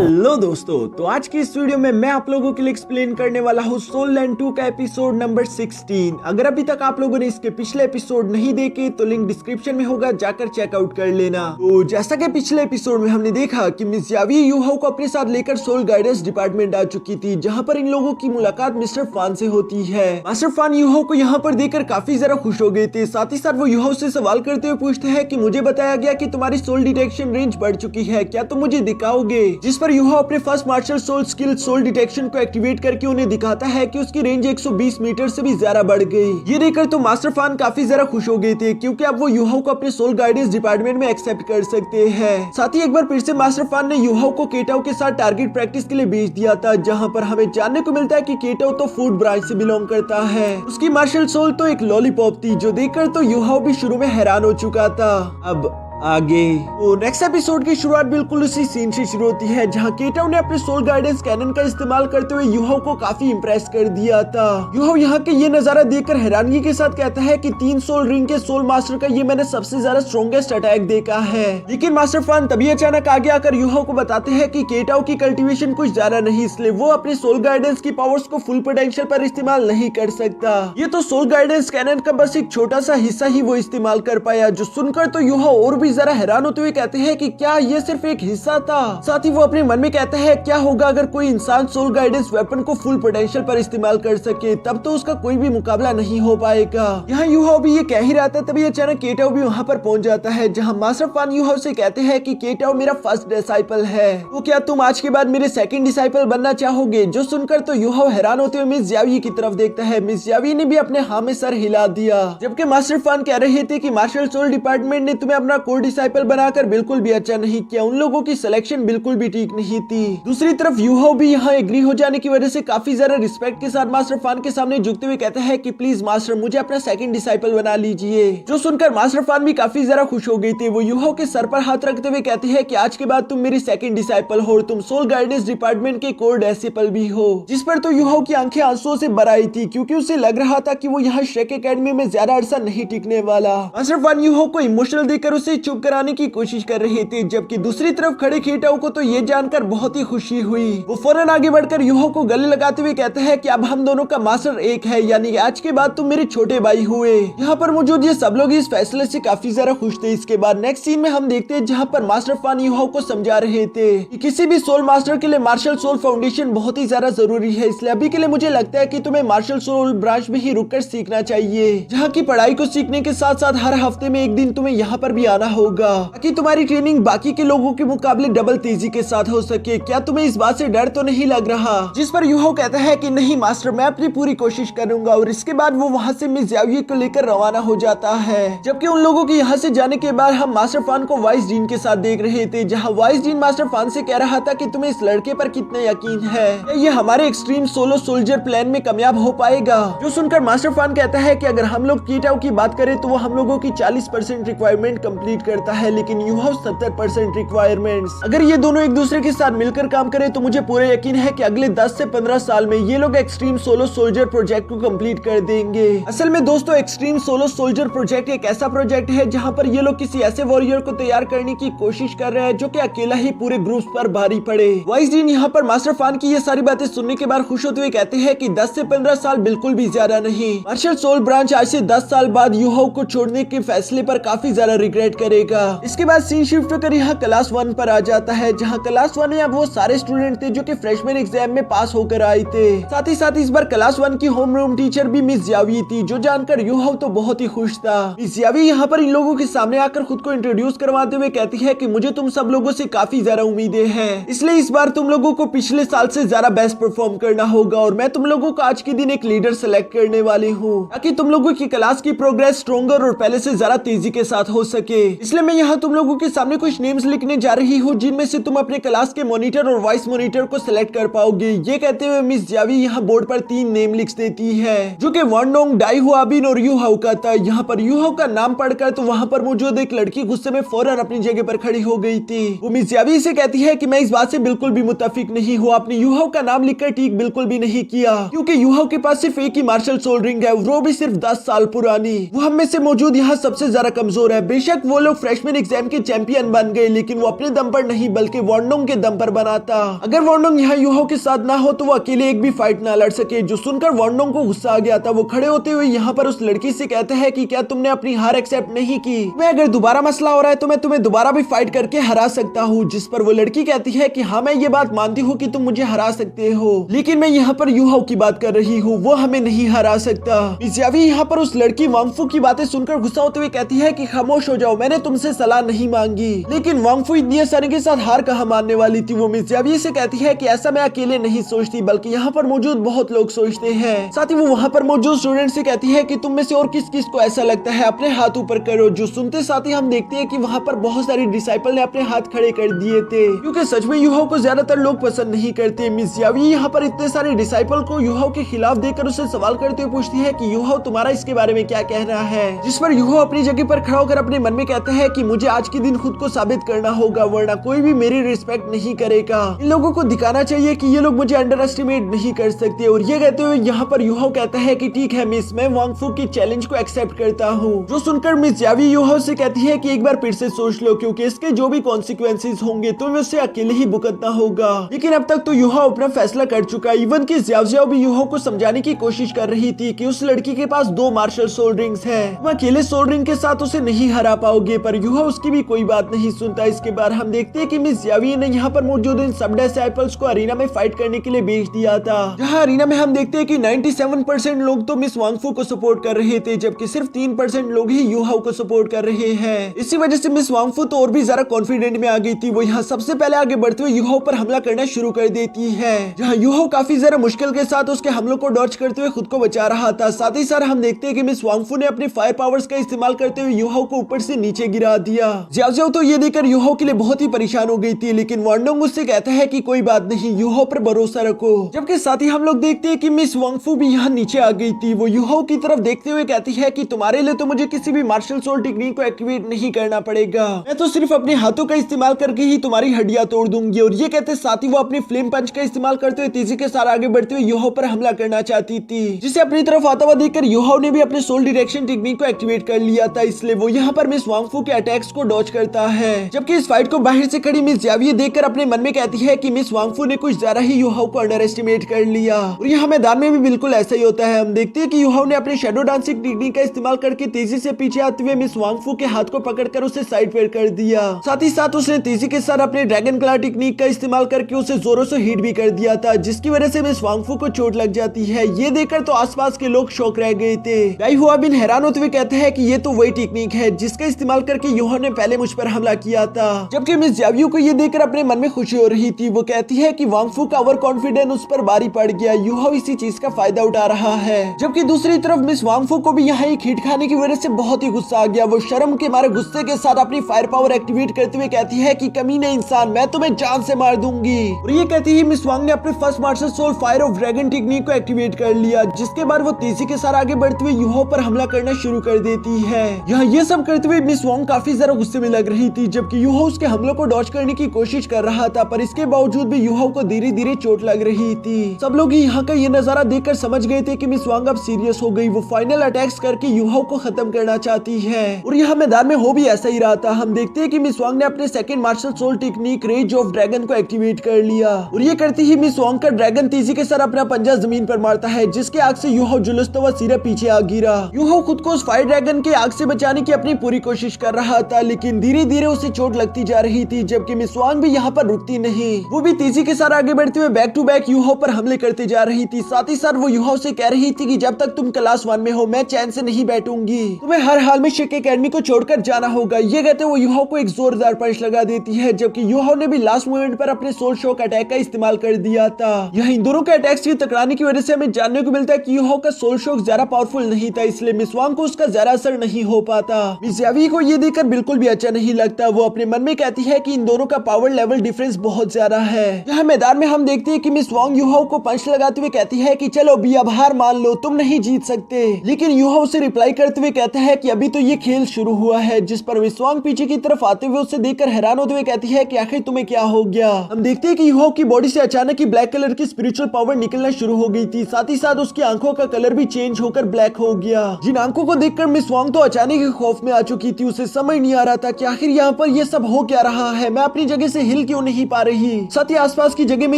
Hello दोस्तों, तो आज की इस वीडियो में मैं आप लोगों के लिए एक्सप्लेन करने वाला हूँ सोल लैंड 2 का एपिसोड नंबर 16। अगर अभी तक आप लोगों ने इसके पिछले एपिसोड नहीं देखे तो लिंक डिस्क्रिप्शन में होगा, जाकर चेकआउट कर लेना। तो जैसा कि पिछले एपिसोड में हमने देखा कि मिस यावी यूहाओ को अपने साथ लेकर सोल गाइडेंस डिपार्टमेंट आ चुकी थी, जहाँ पर इन लोगों की मुलाकात मिस्टर फान से होती है। मास्टर फान यूहाओ को यहाँ पर देखकर काफी ज्यादा खुश हो गए थे। साथ ही साथ वो यूहाओ से सवाल करते हुए पूछते हैं कि मुझे बताया गया कि तुम्हारी सोल डिटेक्शन रेंज बढ़ चुकी है, क्या तुम मुझे दिखाओगे? जिस पर यूहाओ अपने first martial soul skill soul detection को एक्टिवेट करके उन्हें दिखाता है कि उसकी रेंज 120 मीटर से भी ज्यादा बढ़ गई। ये देखकर तो मास्टर फान काफी ज्यादा खुश हो गए थे, क्योंकि अब वो यूहाओ को अपने सोल गाइडेंस डिपार्टमेंट में एक्सेप्ट कर सकते हैं। साथ ही एक बार फिर से मास्टर फान ने यूहाओ को केटाओ के साथ टारगेट प्रैक्टिस के लिए भेज दिया था, जहाँ पर हमें जानने को मिलता है कि केटाओ तो फूड ब्रांच से बिलोंग करता है। उसकी मार्शल सोल तो एक लॉलीपॉप थी, जो देखकर तो यूहाओ भी शुरू में हैरान हो चुका था। अब आगे तो नेक्स्ट एपिसोड की शुरुआत बिल्कुल उसी सीन से शुरू होती है, जहां केटाओ ने अपने सोल गाइडेंस कैनन का इस्तेमाल करते हुए यूहाओ को काफी इंप्रेस कर दिया था। यूहाओ यहाँ के ये नजारा देखकर हैरानगी के साथ कहता है कि 3 सोल रिंग के सोल मास्टर का ये मैंने सबसे ज्यादा स्ट्रॉन्गेस्ट अटैक देखा है। लेकिन मास्टर फान तभी अचानक आगे आकर यूहाओ को बताते हैं कि केटाओ की कल्टीवेशन कुछ ज्यादा नहीं, इसलिए वो अपने सोल गाइडेंस की पावर्स को फुल पोटेंशियल पर इस्तेमाल नहीं कर सकता। ये तो सोल गाइडेंस कैनन का बस एक छोटा सा हिस्सा ही वो इस्तेमाल कर पाया, जो सुनकर तो यूहाओ और भी जरा हैरान होते हुए कहते हैं कि क्या ये सिर्फ एक हिस्सा था। साथ ही वो अपने मन में कहता है क्या होगा अगर कोई इंसान सोल गाइडेंस वेपन को फुल पोटेंशियल पर इस्तेमाल कर सके, तब तो उसका कोई भी मुकाबला नहीं हो पाएगा। यहाँ यूहाओ भी ये कह ही रहा था, तभी अचानक केटाओ भी वहाँ पर पहुंच जाता है, जहाँ मास्टर फान यूहाओ से कहते हैं कि केटाओ मेरा फर्स्ट डिसाइपल है, तो क्या तुम आज के बाद मेरे सेकंड डिसाइपल बनना चाहोगे? जो सुनकर तो यूहाओ हैरान होते हुए मिस यावी की तरफ देखता है। मिस यावी ने भी अपने हाँ में सर हिला दिया, जबकि मास्टर फान कह रहे थे कि मार्शल सोल डिपार्टमेंट ने तुम्हें अपना कोर डिसाइपल बनाकर बिल्कुल भी अच्छा नहीं किया, उन लोगों की सिलेक्शन बिल्कुल भी ठीक नहीं थी। दूसरी तरफ यूहाओ भी यहाँ एग्री हो जाने की वजह से काफी ज्यादा रिस्पेक्ट के साथ मास्टर फान के सामने झुकते हुए कहता है कि प्लीज मास्टर मुझे अपना सेकंड डिसाइपल बना लीजिए। जो सुनकर मास्टर फान भी काफी ज्यादा खुश हो गए थे। वो यूहाओ के सर पर हाथ रखते हुए कहते हैं कि आज के बाद तुम मेरी सेकंड डिसाइपल हो और तुम सोल गाइडेंस डिपार्टमेंट के कोर डिसाइपल भी हो। जिस पर तो यूहाओ की आंखें आंसुओं से भर आई थी, क्योंकि उसे लग रहा था कि वो यहाँ श्रेक एकेडमी में ज्यादा अरसा नहीं टिकने वाला। मास्टर फान यूहाओ को इमोशनल देकर उसे चुप कराने की कोशिश कर रहे थे, जबकि दूसरी तरफ खड़े केटाओ को तो ये जानकर बहुत ही खुशी हुई। वो फौरन आगे बढ़कर यूहाओ को गले लगाते हुए कहते हैं कि अब हम दोनों का मास्टर एक है, यानी आज के बाद तुम मेरे छोटे भाई हुए। यहाँ पर मौजूद ये सब लोग इस फैसले से काफी ज्यादा खुश थे। इसके बाद नेक्स्ट सीन में हम देखते हैं, जहाँ पर मास्टर फान यूहाओ को समझा रहे थे कि किसी भी सोल मास्टर के लिए मार्शल सोल फाउंडेशन बहुत ही ज्यादा जरूरी है, इसलिए अभी के लिए मुझे लगता है कि तुम्हें मार्शल सोल ब्रांच में ही रुककर सीखना चाहिए, जहाँ की पढ़ाई को सीखने के साथ साथ हर हफ्ते में एक दिन तुम्हें यहाँ पर भी आना होगा, ताकि तुम्हारी ट्रेनिंग बाकी के लोगों के मुकाबले डबल तेजी के साथ हो सके। क्या तुम्हें इस बात से डर तो नहीं लग रहा? जिस पर यूहाओ कहता है कि नहीं मास्टर, मैं अपनी पूरी कोशिश करूंगा। और इसके बाद वो वहाँ से मिस यावी को लेकर रवाना हो जाता है। जबकि उन लोगों के यहाँ से जाने के बाद हम मास्टर फान को वाइस डीन के साथ देख रहे थे, जहाँ वाइस डीन मास्टर फान से कह रहा था कि तुम्हें इस लड़के पर कितना यकीन है, ये हमारे एक्सट्रीम सोलो सोल्जर प्लान में कामयाब हो पाएगा? जो सुनकर मास्टर फान कहता है कि अगर हम लोग केटाओ की बात करें तो वो हम लोगों की 40% रिक्वायरमेंट कंप्लीट करता है, लेकिन यूहाओ 70% रिक्वायरमेंट्स। अगर ये दोनों एक दूसरे के साथ मिलकर काम करें तो मुझे पूरा यकीन है कि अगले 10 से 15 साल में ये लोग एक्सट्रीम सोलो सोल्जर प्रोजेक्ट को कंप्लीट कर देंगे। असल में दोस्तों, एक्सट्रीम सोलो सोल्जर प्रोजेक्ट एक ऐसा प्रोजेक्ट है जहां पर ये लोग किसी ऐसे वॉरियर को तैयार करने की कोशिश कर रहे हैं जो कि अकेला ही पूरे ग्रुप पर भारी पड़े। वाइस डीन यहाँ पर मास्टर फान की ये सारी बातें सुनने के बाद खुश होते हुए कहते हैं कि 10 से 15 साल बिल्कुल भी ज्यादा नहीं। मार्शल सोल ब्रांच आज से 10 साल बाद यूहाओ को छोड़ने के फैसले पर काफी ज्यादा रिग्रेट करेगा। इसके बाद सीन शिफ्ट होकर यहाँ क्लास 1 पर आ जाता है, जहाँ क्लास 1 में अब वो सारे स्टूडेंट थे जो कि फ्रेशमैन एग्जाम में पास होकर आए थे। साथ ही साथ इस बार क्लास 1 की होम रूम टीचर भी मिस यावी थी, जो जानकर यूहाओ तो बहुत ही खुश था। मिस यावी यहाँ पर इन लोगों के सामने आकर खुद को इंट्रोड्यूस करवाते हुए कहती है कि मुझे तुम सब लोगों से काफी ज्यादा उम्मीदें हैं, इसलिए इस बार तुम लोगों को पिछले साल से ज्यादा बेस्ट परफॉर्म करना होगा, और मैं तुम लोगों को आज के दिन एक लीडर सेलेक्ट करने वाली हूँ, ताकि तुम लोगों की क्लास की प्रोग्रेस स्ट्रॉन्गर और पहले से ज्यादा तेजी के साथ हो सके। इसलिए मैं यहाँ तुम लोगों के सामने कुछ नेम्स लिखने जा रही हूँ, जिनमें से तुम अपने क्लास के मॉनिटर और वाइस मॉनिटर को सिलेक्ट कर पाओगे। ये कहते हुए मिस यावी यहाँ बोर्ड पर 3 नेम लिख देती है, जो कि वानडोंग, डाई हुआबिन और यूहाओ का था। यहाँ पर यूहाओ का नाम पढ़कर तो वहाँ पर मौजूद एक लड़की गुस्से में फौरन अपनी जगह पर खड़ी हो गई थी। वो मिस यावी से कहती है कि मैं इस बात से बिल्कुल भी मुत्तफिक नहीं हूँ, आपने यूहाओ का नाम लिखकर ठीक बिल्कुल भी नहीं किया, क्योंकि यूहाओ के पास सिर्फ एक ही मार्शल सोल रिंग है, वो भी सिर्फ 10 साल पुरानी। वो हम में से मौजूद यहाँ सबसे ज्यादा कमजोर है। बेशक वो लोग लोग फ्रेशमैन एग्जाम के चैंपियन बन गए, लेकिन वो अपने दम पर नहीं बल्कि वॉन्डोंग के दम पर बना था। अगर वॉन्डोंग यहाँ यूहो के साथ ना हो तो वो अकेले एक भी फाइट ना लड़ सके। जो सुनकर वॉन्डोंग को गुस्सा आ गया था। वो खड़े होते हुए यहाँ पर उस लड़की से कहता है कि क्या तुमने अपनी हार एक्सेप्ट नहीं की? मैं अगर दोबारा मसला हो रहा है तो मैं तुम्हें दोबारा भी फाइट करके हरा सकता हूँ। जिस पर वो लड़की कहती है कि हाँ मैं ये बात मानती हूँ कि तुम मुझे हरा सकते हो, लेकिन मैं यहाँ पर यूहो की बात कर रही हूँ, वो हमें नहीं हरा सकता। मिस यावी यहाँ पर उस लड़की वांगफू की बातें सुनकर गुस्सा होते हुए कहती है कि खामोश हो जाओ, मैंने तुमसे सलाह नहीं मांगी। लेकिन वांगफू इतनी आसानी के साथ हार कहाँ मानने वाली थी। वो मिस यावी से कहती है कि ऐसा मैं अकेले नहीं सोचती बल्कि यहाँ पर मौजूद बहुत लोग सोचते हैं। साथ ही वो वहाँ पर मौजूद स्टूडेंट से कहती है कि तुम में से और किस किस को ऐसा लगता है अपने हाथ ऊपर करो। जो सुनते साथ ही हम देखते हैं कि वहाँ पर बहुत सारी डिसाइपल ने अपने हाथ खड़े कर दिए थे, क्योंकि सच में यूहो को ज्यादातर लोग पसंद नहीं करते। मिस यावी यहाँ पर इतने सारे डिसाइपल को यूहो के खिलाफ देखकर उससे सवाल करते हुए पूछती है कि यूहो तुम्हारा इसके बारे में क्या कहना है। जिस पर यूहो अपनी जगह पर खड़ा होकर अपने मन में कहता है कि मुझे आज के दिन खुद को साबित करना होगा वरना कोई भी मेरी रिस्पेक्ट नहीं करेगा। इन लोगों को दिखाना चाहिए कि ये लोग मुझे अंडर एस्टिमेट नहीं कर सकते। और ये कहते हुए यहाँ पर यूहो कहता है कि ठीक है मिस, मैं वांगफू की चैलेंज को एक्सेप्ट करता हूँ। जो सुनकर मिस यावी यूहो से कहती है कि एक बार फिर से सोच लो, क्योंकि इसके जो भी कॉन्सिक्वेंसेस होंगे तुम्हें उसे अकेले ही भुगतना होगा। लेकिन अब तक तो यूहो अपना फैसला कर चुका। इवन की ज़्याओ भी यूहो को समझाने की कोशिश कर रही थी कि उस लड़की के पास 2 मार्शल सोल रिंग्स है, तुम अकेले सोल रिंग के साथ उसे नहीं हरा पाओगे। पर यूहो उसकी भी कोई बात नहीं सुनता। इसके बाद हम देखते हैं कि मिस यावी ने यहाँ पर मौजूद इन सब डिसाइपल्स को अरीना में फाइट करने के लिए भेज दिया था। जहाँ अरीना में हम देखते हैं कि 97% लोग तो मिस वांगफू को सपोर्ट कर रहे थे, जबकि सिर्फ 3% लोग ही यूहो को सपोर्ट कर रहे हैं। इसी वजह से मिस वांगफू तो और भी ज्यादा कॉन्फिडेंट में आ गई थी। वो यहाँ सबसे पहले आगे बढ़ते हुए यूहो पर हमला करना शुरू कर देती है, जहाँ यूहो काफी ज्यादा मुश्किल के साथ उसके हमलों को डॉज करते हुए खुद को बचा रहा था। साथ ही साथ हम देखते हैं कि मिस वांगफू ने अपनी फायर पावर्स का इस्तेमाल करते हुए यूहो को ऊपर से नीचे गिरा दिया। ज़्याओ तो ये देखकर यूहो के लिए बहुत ही परेशान हो गई थी, लेकिन वॉन्डोंग उससे कहता है कि कोई बात नहीं, यूहो पर भरोसा रखो। जबकि साथ ही हम लोग देखते हैं कि मिस वांगफू भी यहाँ नीचे आ गई थी। वो यूहो की तरफ देखते हुए कहती है कि तुम्हारे लिए तो मुझे किसी भी मार्शल सोल टेक्निक को एक्टिवेट नहीं करना पड़ेगा, मैं तो सिर्फ अपने हाथों का इस्तेमाल करके ही तुम्हारी हड्डियां तोड़ दूंगी। और ये कहते साथ ही वो अपनी फ्लेम पंच का इस्तेमाल करते हुए तेजी के साथ आगे बढ़ते हुए यूहो पर हमला करना चाहती थी, जिसे अपनी तरफ आता हुआ देखकर यूहो ने भी अपने सोल डायरेक्शन टेक्निक को एक्टिवेट कर लिया था। इसलिए वो यहाँ पर मिस वांगफू के अटैक्स को डॉज करता है। जबकि इस फाइट को बाहर से खड़ी मिस यावी देखकर अपने मन में कहती है कि मिस वांगफू ने कुछ ज्यादा ही यूहो को अंडर एस्टिमेट कर लिया। और यहाँ मैदान में भी बिल्कुल ऐसा ही होता है। हम देखते हैं कि यूहो ने अपने शैडो डांसिंग टेक्निक का इस्तेमाल करके तेजी से पीछे आते हुए मिस वांगफू के हाथ को पकड़कर उसे साइड पर कर दिया। साथ ही साथ उसने तेजी के साथ अपने ड्रैगन क्लॉ टेक्निक का इस्तेमाल करके उसे जोरों से हिट भी कर दिया था, जिसकी वजह से मिस वांगफू को चोट लग जाती है। ये देखकर तो आसपास के लोग शॉक रह गए थे। गाई हुआ बिन हैरान होते हुए कहते हैं कि ये तो वही टेक्निक है जिसका इस्तेमाल करके यूहो ने पहले मुझ पर हमला किया था। जबकि मिस यावियो को ये देखकर अपने मन में खुशी हो रही थी। वो कहती है कि वांगफू का ओवर कॉन्फिडेंस उस पर भारी पड़ गया, यूहो इसी चीज का फायदा उठा रहा है। जबकि दूसरी तरफ मिस वांगफू को भी यहाँ एक हिट खाने की वजह से बहुत ही गुस्सा आ गया। वो शर्म के मारे गुस्से के साथ अपनी फायर पावर एक्टिवेट करते हुए कहती है कि कमीने इंसान, मैं तुम्हें जान से मार दूंगी। और ये कहती ही मिस वांग ने अपने first martial soul fire of dragon technique को एक्टिवेट कर लिया, जिसके बाद वो तेजी के साथ आगे बढ़ते हुए यूहो पर हमला करना शुरू कर देती है। यहाँ ये सब करते हुए मिस वांग काफी ज्यादा गुस्से में लग रही थी, जबकि यूहो उसके हमलों को डॉज करने की कोशिश कर रहा था, पर इसके बावजूद भी यूहो को धीरे धीरे चोट लग रही थी। सब लोग यहाँ का ये नजारा देखकर समझ गए थे कि मिस वांग अब सीरियस हो गई। वो फाइनल अटैक्स करके यूहो को खत्म करना चाहती है। और यहाँ मैदान में हो भी ऐसा ही रहा था। हम देखते हैं कि मिस वांग ने अपने second martial soul technique rage of dragon को एक्टिवेट कर लिया। और ये करते ही मिस वांग का ड्रैगन तेजी के साथ अपना पंजा जमीन पर मारता है, जिसके आग से यूहो झुलसता हुआ सिरा पीछे आ गिरा। यूहो खुद को उस फायर ड्रैगन के आग से बचाने की अपनी पूरी कोशिश कर रहा था, लेकिन धीरे धीरे उसे चोट लगती जा रही थी। जबकि मिस वांग भी यहाँ पर रुकती नहीं, वो भी तेजी के साथ आगे बढ़ते हुए बैक टू बैक यूहो पर हमले करते जा रही थी। साथ ही साथ वो यूहो से कह रही थी कि जब तक तुम क्लास 1 में हो मैं चैन से नहीं बैठूंगी, तुम्हें हर हाल में शिक एकेडमी को छोड़कर जाना होगा। ये कहते वो यूहो को एक जोरदार पंच लगा देती है, जबकि यूहो ने भी लास्ट मोमेंट पर अपने सोल शॉक अटैक का इस्तेमाल कर दिया था। यहाँ इन दोनों के अटैक्स की टकराने की वजह से हमें जानने को मिलता है कि यूहो का सोल शॉक ज्यादा पावरफुल नहीं था, इसलिए मिस वांग को उसका ज्यादा असर नहीं हो पाता। मिस यावी को ये देखकर बिल्कुल भी अच्छा नहीं लगता। वो अपने मन में कहती है कि इन दोनों का पावर लेवल डिफरेंस बहुत ज्यादा है। यहाँ मैदान में हम देखते हैं कि मिस वांग यूहो को पंच लगाते हुए कहती है कि चलो भी अब हार मान लो, तुम नहीं जीत सकते। लेकिन यूहो उसे रिप्लाई करते हुए कहता है कि अभी तो ये खेल शुरू हुआ है, जिस पर मिस वांग पीछे की तरफ आते हुए उसे देखकर हैरान होते हुए कहती है कि आखिर तुम्हें क्या हो गया। हम देखते हैं कि यूहो की बॉडी से अचानक ही ब्लैक कलर की स्पिरिचुअल पावर निकलना शुरू हो गई थी। साथ ही साथ उसकी आंखों का कलर भी चेंज होकर ब्लैक हो गया, जिन आंखों को देखकर मिस वांग तो अचानक ही खौफ में आ चुकी थी। उसे उसे समझ नहीं आ रहा था कि आखिर यहाँ पर ये सब हो क्या रहा है, मैं अपनी जगह से हिल क्यों नहीं पा रही। साथ ही आसपास की जगह में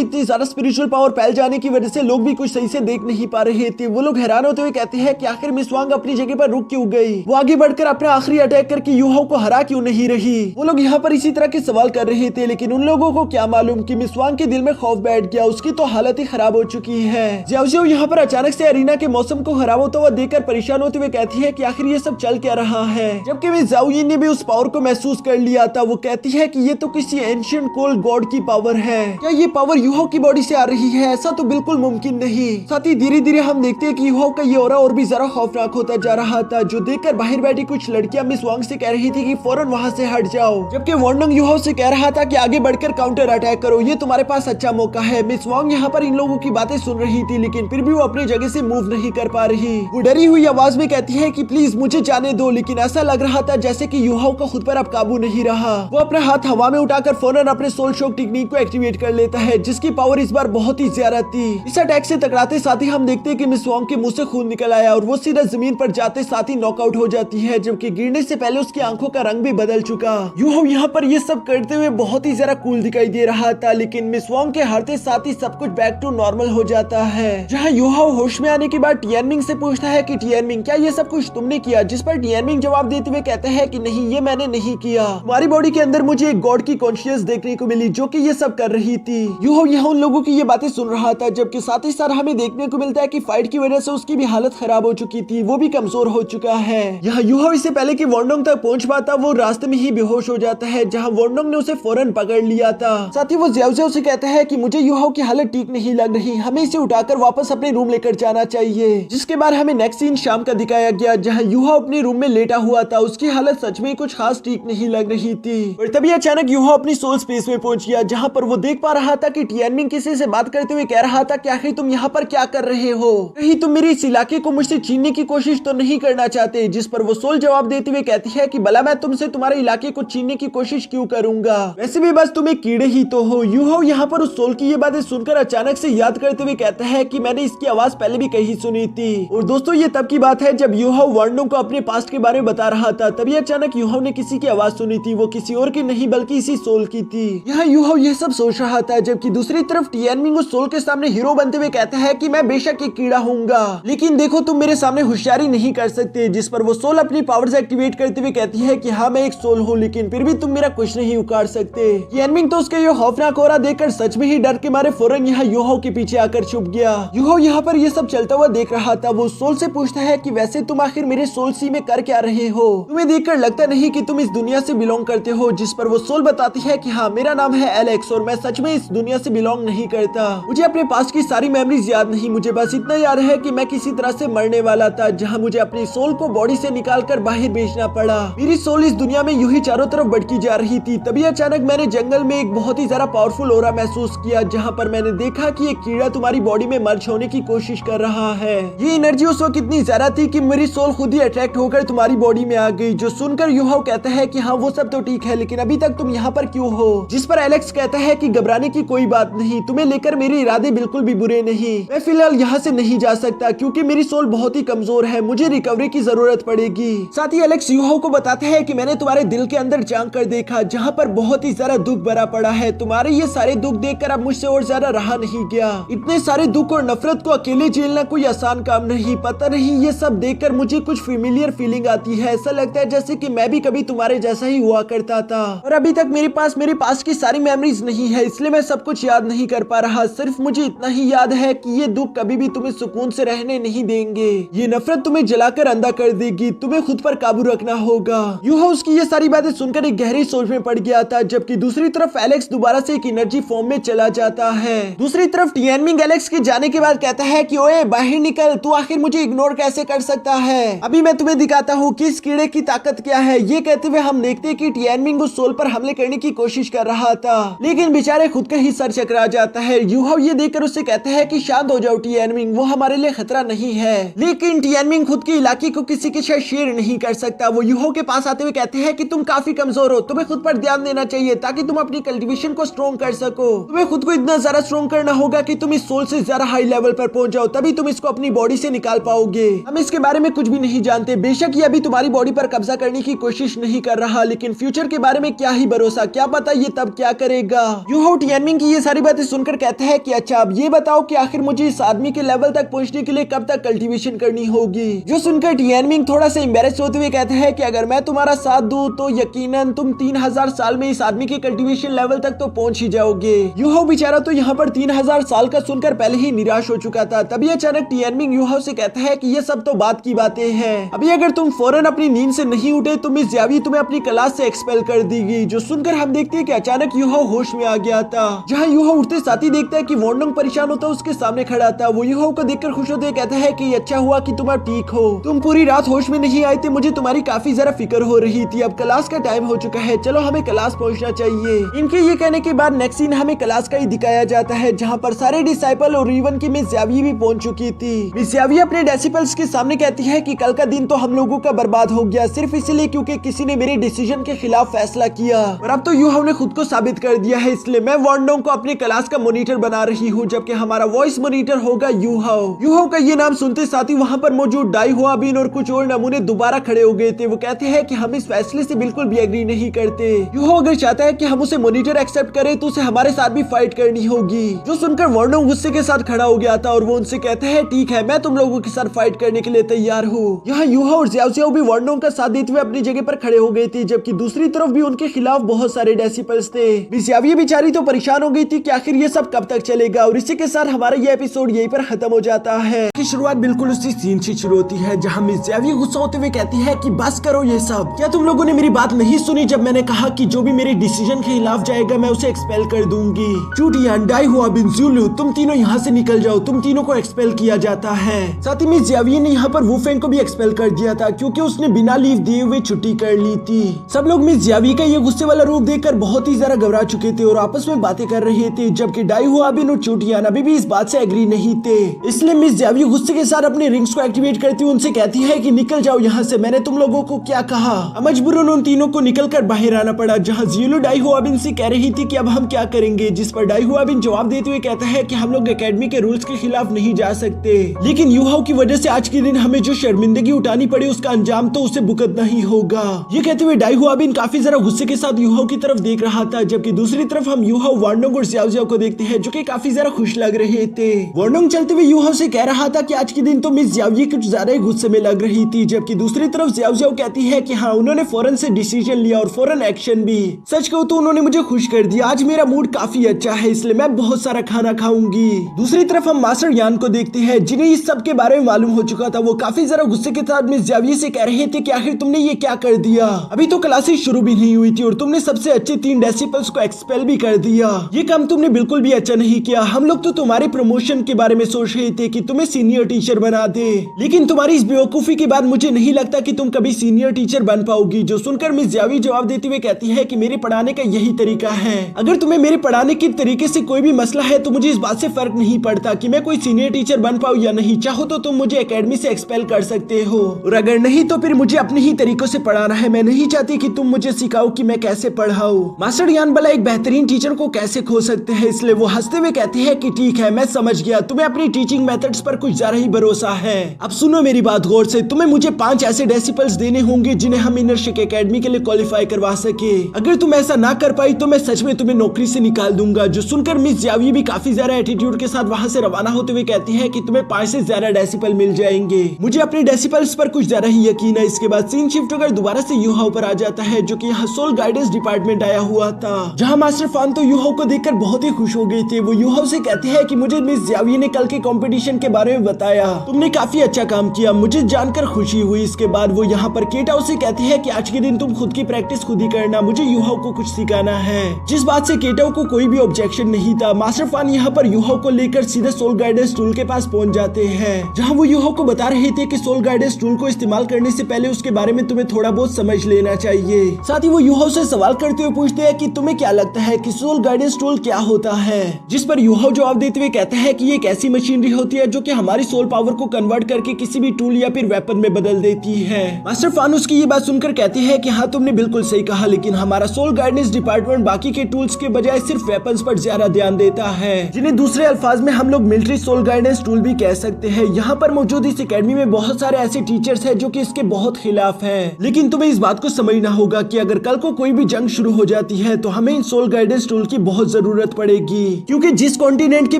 इतनी ज्यादा स्पिरिचुअल पावर फैल जाने की वजह से लोग भी कुछ सही से देख नहीं पा रहे थे। वो लोग हैरान होते हुए कहते हैं कि आखिर मिस वांग अपनी जगह पर रुक क्यों गई, वो आगे बढ़कर अपना आखिरी अटैक करके यूहाओ को हरा क्यों नहीं रही। वो लोग यहाँ पर इसी तरह के सवाल कर रहे थे, लेकिन उन लोगों को क्या मालूम कि मिस वांग के दिल में खौफ बैठ गया, उसकी तो हालत ही खराब हो चुकी है। ज़ियाओ यहाँ पर अचानक से अरीना के मौसम को खराब होता हुआ देखकर परेशान होते हुए कहती है कि आखिर ये सब चल क्या रहा है। जबकि मिस ज़ाओ यिन ने भी उस पावर को महसूस कर लिया था। वो कहती है कि ये तो किसी एंशिएंट कोल्ड गॉड की पावर है। क्या ये पावर यूहाओ की बॉडी से आ रही है? ऐसा तो बिल्कुल मुमकिन नहीं। साथ ही धीरे धीरे हम देखते हैं कि यूहाओ का ये ऑरा और भी ज्यादा खौफनाक होता जा रहा था, जो देखकर बाहर बैठी कुछ लड़कियां मिस वांग से कह रही थी कि फौरन वहां से हट जाओ। जबकि वांडंग यूहाओ से कह रहा था कि आगे बढ़कर काउंटर अटैक करो, ये तुम्हारे पास अच्छा मौका है। मिस वांग यहाँ पर इन लोगों की बातें सुन रही थी, लेकिन फिर भी वो अपनी जगह से मूव नहीं कर पा रही। वो डरी हुई आवाज में कहती है कि प्लीज मुझे जाने दो, लेकिन ऐसा लग रहा था जैसे कि यूहाओ का खुद पर अब काबू नहीं रहा। वो अपना हाथ हवा में उठाकर फौरन अपने सोल शॉक टेक्निक को एक्टिवेट कर लेता है, जिसकी पावर इस बार बहुत ही ज्यादा थी। इस अटैक से टकराते साथ ही हम देखते हैं कि मिस वांग के मुंह से खून निकल आया और वो सीधा जमीन पर जाते साथ ही नॉकआउट हो जाती है, जबकि गिरने से पहले उसकी आंखों का रंग भी बदल चुका। यूहाओ यहाँ पर ये सब करते हुए बहुत ही ज्यादा कूल दिखाई दे रहा था, लेकिन मिस वांग के हारते साथ ही सब कुछ बैक टू नॉर्मल हो जाता है। जहाँ यूहाओ होश में आने के बाद टियानमिंग से पूछता है कि टियानमिंग क्या ये सब कुछ तुमने किया, जिस पर टियानमिंग जवाब देते हुए कहते हैं कि नहीं, ये मैंने नहीं किया। तुम्हारी बॉडी के अंदर मुझे एक गॉड की कॉन्शियस देखने को मिली जो कि ये सब कर रही थी। यूहाओ यहाँ उन लोगों की ये बातें सुन रहा था, जबकि साथ ही साथ हमें देखने को मिलता है कि फाइट की वजह से उसकी भी हालत खराब हो चुकी थी, वो भी कमजोर हो चुका है। यहाँ यूहाओ इससे पहले कि वांडोंग तक पहुंच पाता वो रास्ते में ही बेहोश हो जाता है, जहाँ वांडोंग ने उसे फौरन पकड़ लिया था। साथ ही वो ज़ियाओ से कहता है कि मुझे यूहाओ की हालत ठीक नहीं लग रही, हमें इसे उठाकर वापस अपने रूम लेकर जाना चाहिए। जिसके बाद हमें नेक्स्ट सीन शाम का दिखाया गया, जहाँ यूहाओ अपने रूम में लेटा हुआ था। उसकी हालत सच में कुछ खास ठीक नहीं लग रही थी। और तभी अचानक यूहाओ अपनी सोल स्पेस में पहुंच गया, जहाँ पर वो देख पा रहा था कि टियानमिंग किसी से बात करते हुए कह रहा था कि आखिर तुम यहाँ पर क्या कर रहे हो, कहीं तुम मेरे इस इलाके को मुझसे छीनने की कोशिश तो नहीं करना चाहते। जिस पर वो सोल जवाब देते हुए कहती है कि भला मैं तुमसे तुम्हारे इलाके को छीनने की कोशिश क्यों करूंगा, वैसे भी बस तुम एक कीड़े ही तो हो। यूहाओ यहाँ पर उस सोल की ये बातें सुनकर अचानक से याद करते हुए कहता है कि मैंने इसकी आवाज पहले भी कहीं सुनी थी। और दोस्तों ये तब की बात है जब यूहाओ वांडोंग को अपने पास्ट के बारे में बता रहा था, तभी अचानक यूहाओ ने किसी की आवाज सुनी थी। वो किसी और की नहीं बल्कि इसी सोल की थी। यहाँ यूहाओ ये सब सोच रहा था, जबकि दूसरी तरफ टियानमिंग उस सोल के सामने हीरो बनते हुए कहता है कि मैं बेशक एक कीड़ा हूँगा, लेकिन देखो तुम मेरे सामने होशियारी नहीं कर सकते। जिस पर वो सोल अपनी पावर्स एक्टिवेट करते हुए कहती है कि हाँ मैं एक सोल हूँ, लेकिन फिर भी तुम मेरा कुछ नहीं उखाड़ सकते। टियानमिंग तो उसके ये खौफनाक ऑरा देखकर सच में ही डर के मारे फौरन यहाँ यूहाओ के पीछे आकर छुप गया। यूहाओ यहाँ पर ये सब चलता हुआ देख रहा था। वो सोल से पूछता है कि वैसे तुम आखिर मेरे सोल सी में कर क्या रहे हो, तुम्हें देखकर लगता नहीं कि तुम इस दुनिया से बिलोंग करते हो। जिस पर वो सोल बताती है कि हाँ मेरा नाम है एलेक्स और मैं सच में इस दुनिया से बिलोंग नहीं करता। मुझे अपने पास्ट की सारी मेमोरीज याद नहीं, मुझे बस इतना याद है कि मैं किसी तरह से मरने वाला था, जहाँ मुझे अपनी सोल को बॉडी से निकालकर बाहर भेजना पड़ा। मेरी सोल इस दुनिया में यूं ही चारों तरफ भटकी जा रही थी। तभी अचानक मैंने जंगल में एक बहुत ही ज्यादा पावरफुल ऑरा महसूस किया, जहाँ पर मैंने देखा कि एक कीड़ा तुम्हारी बॉडी में मर्ज होने की कोशिश कर रहा है। ये एनर्जी उस वक्त इतनी ज्यादा थी कि मेरी सोल खुद ही अट्रैक्ट होकर तुम्हारी बॉडी में आ गई। जो सुनकर यूहाओ कहता है कि हाँ वो सब तो ठीक है, लेकिन अभी तक तुम यहाँ पर क्यों हो। जिस पर एलेक्स कहता है कि घबराने की कोई बात नहीं, तुम्हें लेकर मेरे इरादे बिल्कुल भी बुरे नहीं। मैं फिलहाल यहाँ से नहीं जा सकता क्योंकि मेरी सोल बहुत ही कमजोर है, मुझे रिकवरी की जरूरत पड़ेगी। साथ ही एलेक्स यूहाओ को बताता है कि मैंने तुम्हारे दिल के अंदर झांक कर देखा, जहाँ पर बहुत ही ज्यादा दुख भरा पड़ा है। तुम्हारे ये सारे दुख देखकर अब मुझसे और ज्यादा रहा नहीं गया। इतने सारे दुख और नफरत को अकेले झेलना कोई आसान काम नहीं। पता नहीं ये सब देखकर मुझे कुछ फेमिलियर फीलिंग आती है। ऐसा लगता है जैसे कि मैं भी कभी तुम्हारे जैसा ही हुआ करता था और अभी तक मेरे पास की सारी मेमोरीज नहीं है, इसलिए मैं सब कुछ याद नहीं कर पा रहा। सिर्फ मुझे इतना ही याद है कि ये दुख कभी भी तुम्हें सुकून से रहने नहीं देंगे। ये नफरत तुम्हें जलाकर अंधा कर देगी। तुम्हें खुद पर काबू रखना होगा। यूहाओ उसकी ये सारी बातें सुनकर एक गहरी सोच में पड़ गया था, जबकि दूसरी तरफ एलेक्स दोबारा से एक एनर्जी फॉर्म में चला जाता है। दूसरी तरफ टियानमिंग एलेक्स के जाने के बाद कहता है कि ओए बाहर निकल, तू आखिर मुझे इग्नोर कैसे कर सकता है। अभी मैं तुम्हें दिखाता हूँ कि इस कीड़े की ताकत क्या है। ये कहते हुए हम देखते हैं कि टियानमिंग उस सोल पर हमले करने की कोशिश कर रहा था, लेकिन बेचारे खुद का ही सर चकरा जाता है। यूहाओ ये देखकर उससे कहता है कि शांत हो जाओ टियानमिंग, वो हमारे लिए खतरा नहीं है। लेकिन टियानमिंग खुद के इलाके को किसी के साथ शेयर नहीं कर सकता। वो यूहाओ के पास आते हुए कहते हैं कि तुम काफी कमजोर हो, तुम्हें खुद पर ध्यान देना चाहिए ताकि तुम अपनी कल्टीवेशन को स्ट्रॉन्ग कर सको। तुम्हें खुद को इतना ज्यादा स्ट्रॉन्ग करना होगा कि तुम इस सोल से ज्यादा हाई लेवल पर पहुंच जाओ, तभी तुम इसको अपनी बॉडी से निकाल पाओगे। हम इसके बारे में कुछ भी नहीं जानते। बेशक ये अभी तुम्हारी बॉडी पर कब्जा कर करने की कोशिश नहीं कर रहा, लेकिन फ्यूचर के बारे में क्या ही भरोसा, क्या पता ये तब क्या करेगा। यूहाओ टियानमिंग की ये सारी बातें सुनकर कहता है कि अच्छा अब ये बताओ कि आखिर मुझे इस आदमी के लेवल तक पहुंचने के लिए कब तक कल्टीवेशन करनी होगी। जो सुनकर टियानमिंग थोड़ा सा एम्बैरेस होते हुए कहता है कि अगर मैं तुम्हारा साथ दूं तो यकीनन तुम 3000 साल में इस आदमी के कल्टीवेशन लेवल तक तो पहुंच ही जाओगे। यूहाओ बेचारा तो यहाँ पर 3000 साल का सुनकर पहले ही निराश हो चुका था। तभी अचानक टियानमिंग यूहाओ से कहता है कि ये सब तो बात की बातें हैं, अभी अगर तुम फौरन अपनी नींद से नहीं उठे तो मिस ज़ियावी तुम्हें अपनी क्लास से एक्सपेल कर देगी। जो सुनकर हम देखते हैं कि अचानक यूहाओ होश में आ गया था। जहाँ यूहाओ उठते साथ ही देखता है कि वॉन्डोंग परेशान होता उसके सामने खड़ा था। वो यूहाओ को देखकर खुश होते कहता है कि अच्छा हुआ कि तुम अब ठीक हो, तुम पूरी रात होश में नहीं आए थे, मुझे तुम्हारी काफी जरा फिक्र हो रही थी। अब क्लास का टाइम हो चुका है, चलो हमें क्लास पहुंचना चाहिए। इनके ये कहने के बाद नेक्स्ट सीन हमें क्लास का ही दिखाया जाता है, जहाँ पर सारे डिसाइपल और इवन की मिस ज़ियावी भी पहुंच चुकी थी। मिस ज़ियावी अपने डिसिपल्स के सामने कहती है कि कल का दिन तो हम लोगों का बर्बाद हो गया, सिर्फ इसलिए क्योंकि किसी ने मेरे डिसीजन के खिलाफ फैसला किया, और अब तो यूहाओ ने खुद को साबित कर दिया है, इसलिए मैं वॉन्डोंग को अपने क्लास का मॉनिटर बना रही हूँ, जबकि हमारा वॉइस मॉनिटर होगा यूहाओ। यूहाओ का ये नाम सुनते साथ ही वहाँ पर मौजूद डाई हुआबिन और कुछ और नमूने दोबारा खड़े हो गए थे। वो कहते हैं कि हम इस फैसले से बिल्कुल भी एग्री नहीं करते। यूहाओ अगर चाहता है कि हम उसे मॉनिटर एक्सेप्ट करें तो उसे हमारे साथ भी फाइट करनी होगी। जो सुनकर वॉन्डोंग गुस्से के साथ खड़ा हो गया था और वो उनसे कहते हैं ठीक है, मैं तुम लोगों के साथ फाइट करने के लिए तैयार हूँ। यहाँ यूहाओ और ज़ियाओ ज़ियाओ भी वॉन्डोंग का साथ देते हुए अपनी जगह पर खड़े हो गए थे, जबकि दूसरी तरफ भी उनके खिलाफ बहुत सारे डेसिपल्स थे। मिस ज़ियावी बेचारी तो परेशान हो गई थी कि आखिर ये सब कब तक चलेगा, और इसी के साथ हमारा ये एपिसोड यहीं पर खत्म हो जाता है। की शुरुआत बिल्कुल उसी सीन से शुरू होती है, जहाँ मिस ज़ियावी गुस्सा होते हुए कहती है कि बस करो ये सब, क्या तुम लोगों ने मेरी बात नहीं सुनी जब मैंने कहा कि जो भी मेरे डिसीजन के खिलाफ जाएगा मैं उसे एक्सपेल कर दूंगी। चूटियान, डाई हुआबिन, ज़ुलू, तुम तीनों यहाँ से निकल जाओ, तुम तीनों को एक्सपेल किया जाता है। साथ ही मिस ज़ियावी ने यहाँ पर वुफेंग को भी एक्सपेल कर दिया था, क्योंकि उसने बिना लीव दिए हुए छुट्टी कर ली थी। सब लोग मिस ज़ियावी का ये गुस्से वाला रूप देखकर बहुत ही ज्यादा घबरा चुके थे और आपस में बातें कर रहे थे, जबकि डाई हुआबिन और चूटियान अभी भी इस बात से एग्री नहीं थे। इसलिए मिस ज़ियावी गुस्से के साथ अपने रिंग्स को एक्टिवेट करती हुई उनसे कहती है कि निकल जाओ यहाँ से, मैंने तुम लोगों को क्या कहा। मजबूरन उन तीनों को निकल कर बाहर आना पड़ा, जहाँ ज़ुलू डाई हुआबिन से कह रही थी कि अब हम क्या करेंगे, जिस पर डाई हुआबिन जवाब देते हुए कहता है कि हम लोग एकेडमी के रूल्स के खिलाफ नहीं जा सकते, लेकिन यूहाओ की वजह से आज के दिन हमें जो शर्मिंदगी उठानी पड़ी उसका अंजाम तो उसे भुगतना ही होगा। ये कहते हुए डाई हुआबिन काफी जरा गुस्से के साथ यूहाओ की तरफ देख रहा था, जबकि दूसरी तरफ हम यूहाओ, वॉन्डोंग और ज़ियाओ ज़ियाओ को देखते हैं, जो कि काफी जरा खुश लग रहे थे। वॉन्डोंग चलते हुए यूहाओ से कह रहा था कि आज के दिन तो मिस ज़ियावी कुछ ज्यादा ही गुस्से में लग रही थी, जबकि दूसरी तरफ ज़ियाओ ज़ियाओ कहती है कि हाँ उन्होंने फौरन से डिसीजन लिया और फौरन एक्शन भी। सच कहूं तो उन्होंने मुझे खुश कर दिया, आज मेरा मूड काफी अच्छा है, इसलिए मैं बहुत सारा खाना खाऊंगी। दूसरी तरफ हम मास्टर यान को देखते हैं, जिन्हें इस सब के बारे में मालूम हो चुका था। वो काफी जरा गुस्से के साथ मिस ज़ियावी से कह रहे थे कि आखिर तुमने ये क्या कर दिया, अभी तो क्लासेस शुरू भी नहीं हुई थी और तुमने सबसे अच्छे 3 डेसिपल्स को एक्सपेल भी कर दिया। ये काम तुमने बिल्कुल भी अच्छा नहीं किया। हम लोग तो तुम्हारे प्रमोशन के बारे में सोच रहे थे कि तुम्हें सीनियर टीचर बना दे, लेकिन तुम्हारी इस बेवकूफी के बाद मुझे नहीं लगता कि तुम कभी सीनियर टीचर बन पाओगी। जो सुनकर मिस ज़ियावी जवाब देते हुए कहती है कि मेरे पढ़ाने का यही तरीका है, अगर तुम्हें मेरे पढ़ाने के तरीके से कोई भी मसला है तो मुझे इस बात से फर्क नहीं पड़ता कि मैं कोई सीनियर टीचर बन पाऊँ या नहीं। चाहो तो तुम मुझे एकेडमी से एक्सपेल कर सकते हो, और अगर नहीं तो फिर मुझे अपने ही तरीकों से पढ़ाना है। मैं नहीं चाहती कि तुम मुझे सिखाओ कि मैं कैसे पढ़ाऊं। मास्टर यान भला एक बेहतरीन टीचर को कैसे खो सकते हैं, इसलिए वो हंसते हुए कहती है कि ठीक है मैं समझ गया, तुम्हें अपनी टीचिंग मेथड्स पर कुछ ज्यादा ही भरोसा है। अब सुनो मेरी बात गौर से, तुम्हें मुझे 5 ऐसे डेसिपल्स देने होंगे जिन्हें हम इनरशिक एकेडमी के लिए क्वालिफाई करवा सके। अगर तुम ऐसा ना कर पाई तो मैं सच में तुम्हें नौकरी से निकाल दूंगा। जो सुनकर मिस ज़ियावी भी काफी ज्यादा एटीट्यूड के साथ वहाँ से रवाना होते हुए कहती है कि तुम्हें 5 से ज्यादा डेसिपल मिल जाएंगे। मुझे अपने डेसिपल्स पर कुछ ज्यादा ही यकीन है। इसके बाद सीन शिफ्ट होकर दोबारा से यूहाओ पर आ जाता है, जो कि यहाँ सोल गाइडेंस डिपार्टमेंट आया हुआ था, जहाँ मास्टर फान तो यूहाओ को देखकर बहुत ही खुश हो गए थे। वो यूहाओ से कहते हैं कि मुझे मिस ज़ियावी ने कल के कंपटीशन के बारे में बताया, तुमने काफी अच्छा काम किया, मुझे जानकर खुशी हुई। इसके बाद वो यहाँ पर केटाओ से कहती है कि आज के दिन तुम खुद की प्रैक्टिस खुद ही करना, मुझे यूहाओ को कुछ सिखाना है, जिस बात से केटाओ को कोई भी ऑब्जेक्शन नहीं था। मास्टर फान यहाँ पर यूहाओ को लेकर सीधे सोल गाइडेंस टूल के पास पहुंच जाते हैं, जहाँ वो यूहाओ को बता रहे थे कि सोल गाइडेंस टूल को इस्तेमाल करने से पहले उसके बारे में तुम्हें थोड़ा बहुत समझ लेना चाहिए। साथ ही वो यूहाओ से सवाल करते हुए पूछते हैं कि तुम्हें क्या लगता है कि सोल गाइडेंस टूल क्या होता है, जिस पर यूहाओ जवाब देते हुए कहता है कि ये एक ऐसी मशीनरी होती है जो कि हमारी सोल पावर को कन्वर्ट करके किसी भी टूल या फिर वेपन में बदल देती है। मास्टर फान उसकी ये बात सुनकर कहते हैं कि हाँ तुमने बिल्कुल सही कहा, लेकिन हमारा सोल गाइडेंस डिपार्टमेंट बाकी के टूल्स के बजाय सिर्फ वेपन्स पर ज्यादा ध्यान देता है, जिन्हें दूसरे अल्फाज में हम लोग मिलिट्री सोल गाइडेंस टूल भी कह सकते हैं। यहाँ पर मौजूद इस एकेडमी में बहुत सारे ऐसे टीचर्स हैं जो कि इसके बहुत खिलाफ हैं। लेकिन तुम्हें इस बात को समझना होगा कि अगर कल को कोई भी जंग शुरू हो जाती है तो हमें इन सोल गाइडेंस टूल की बहुत जरूरत पड़ेगी, क्योंकि जिस कॉन्टिनेंट के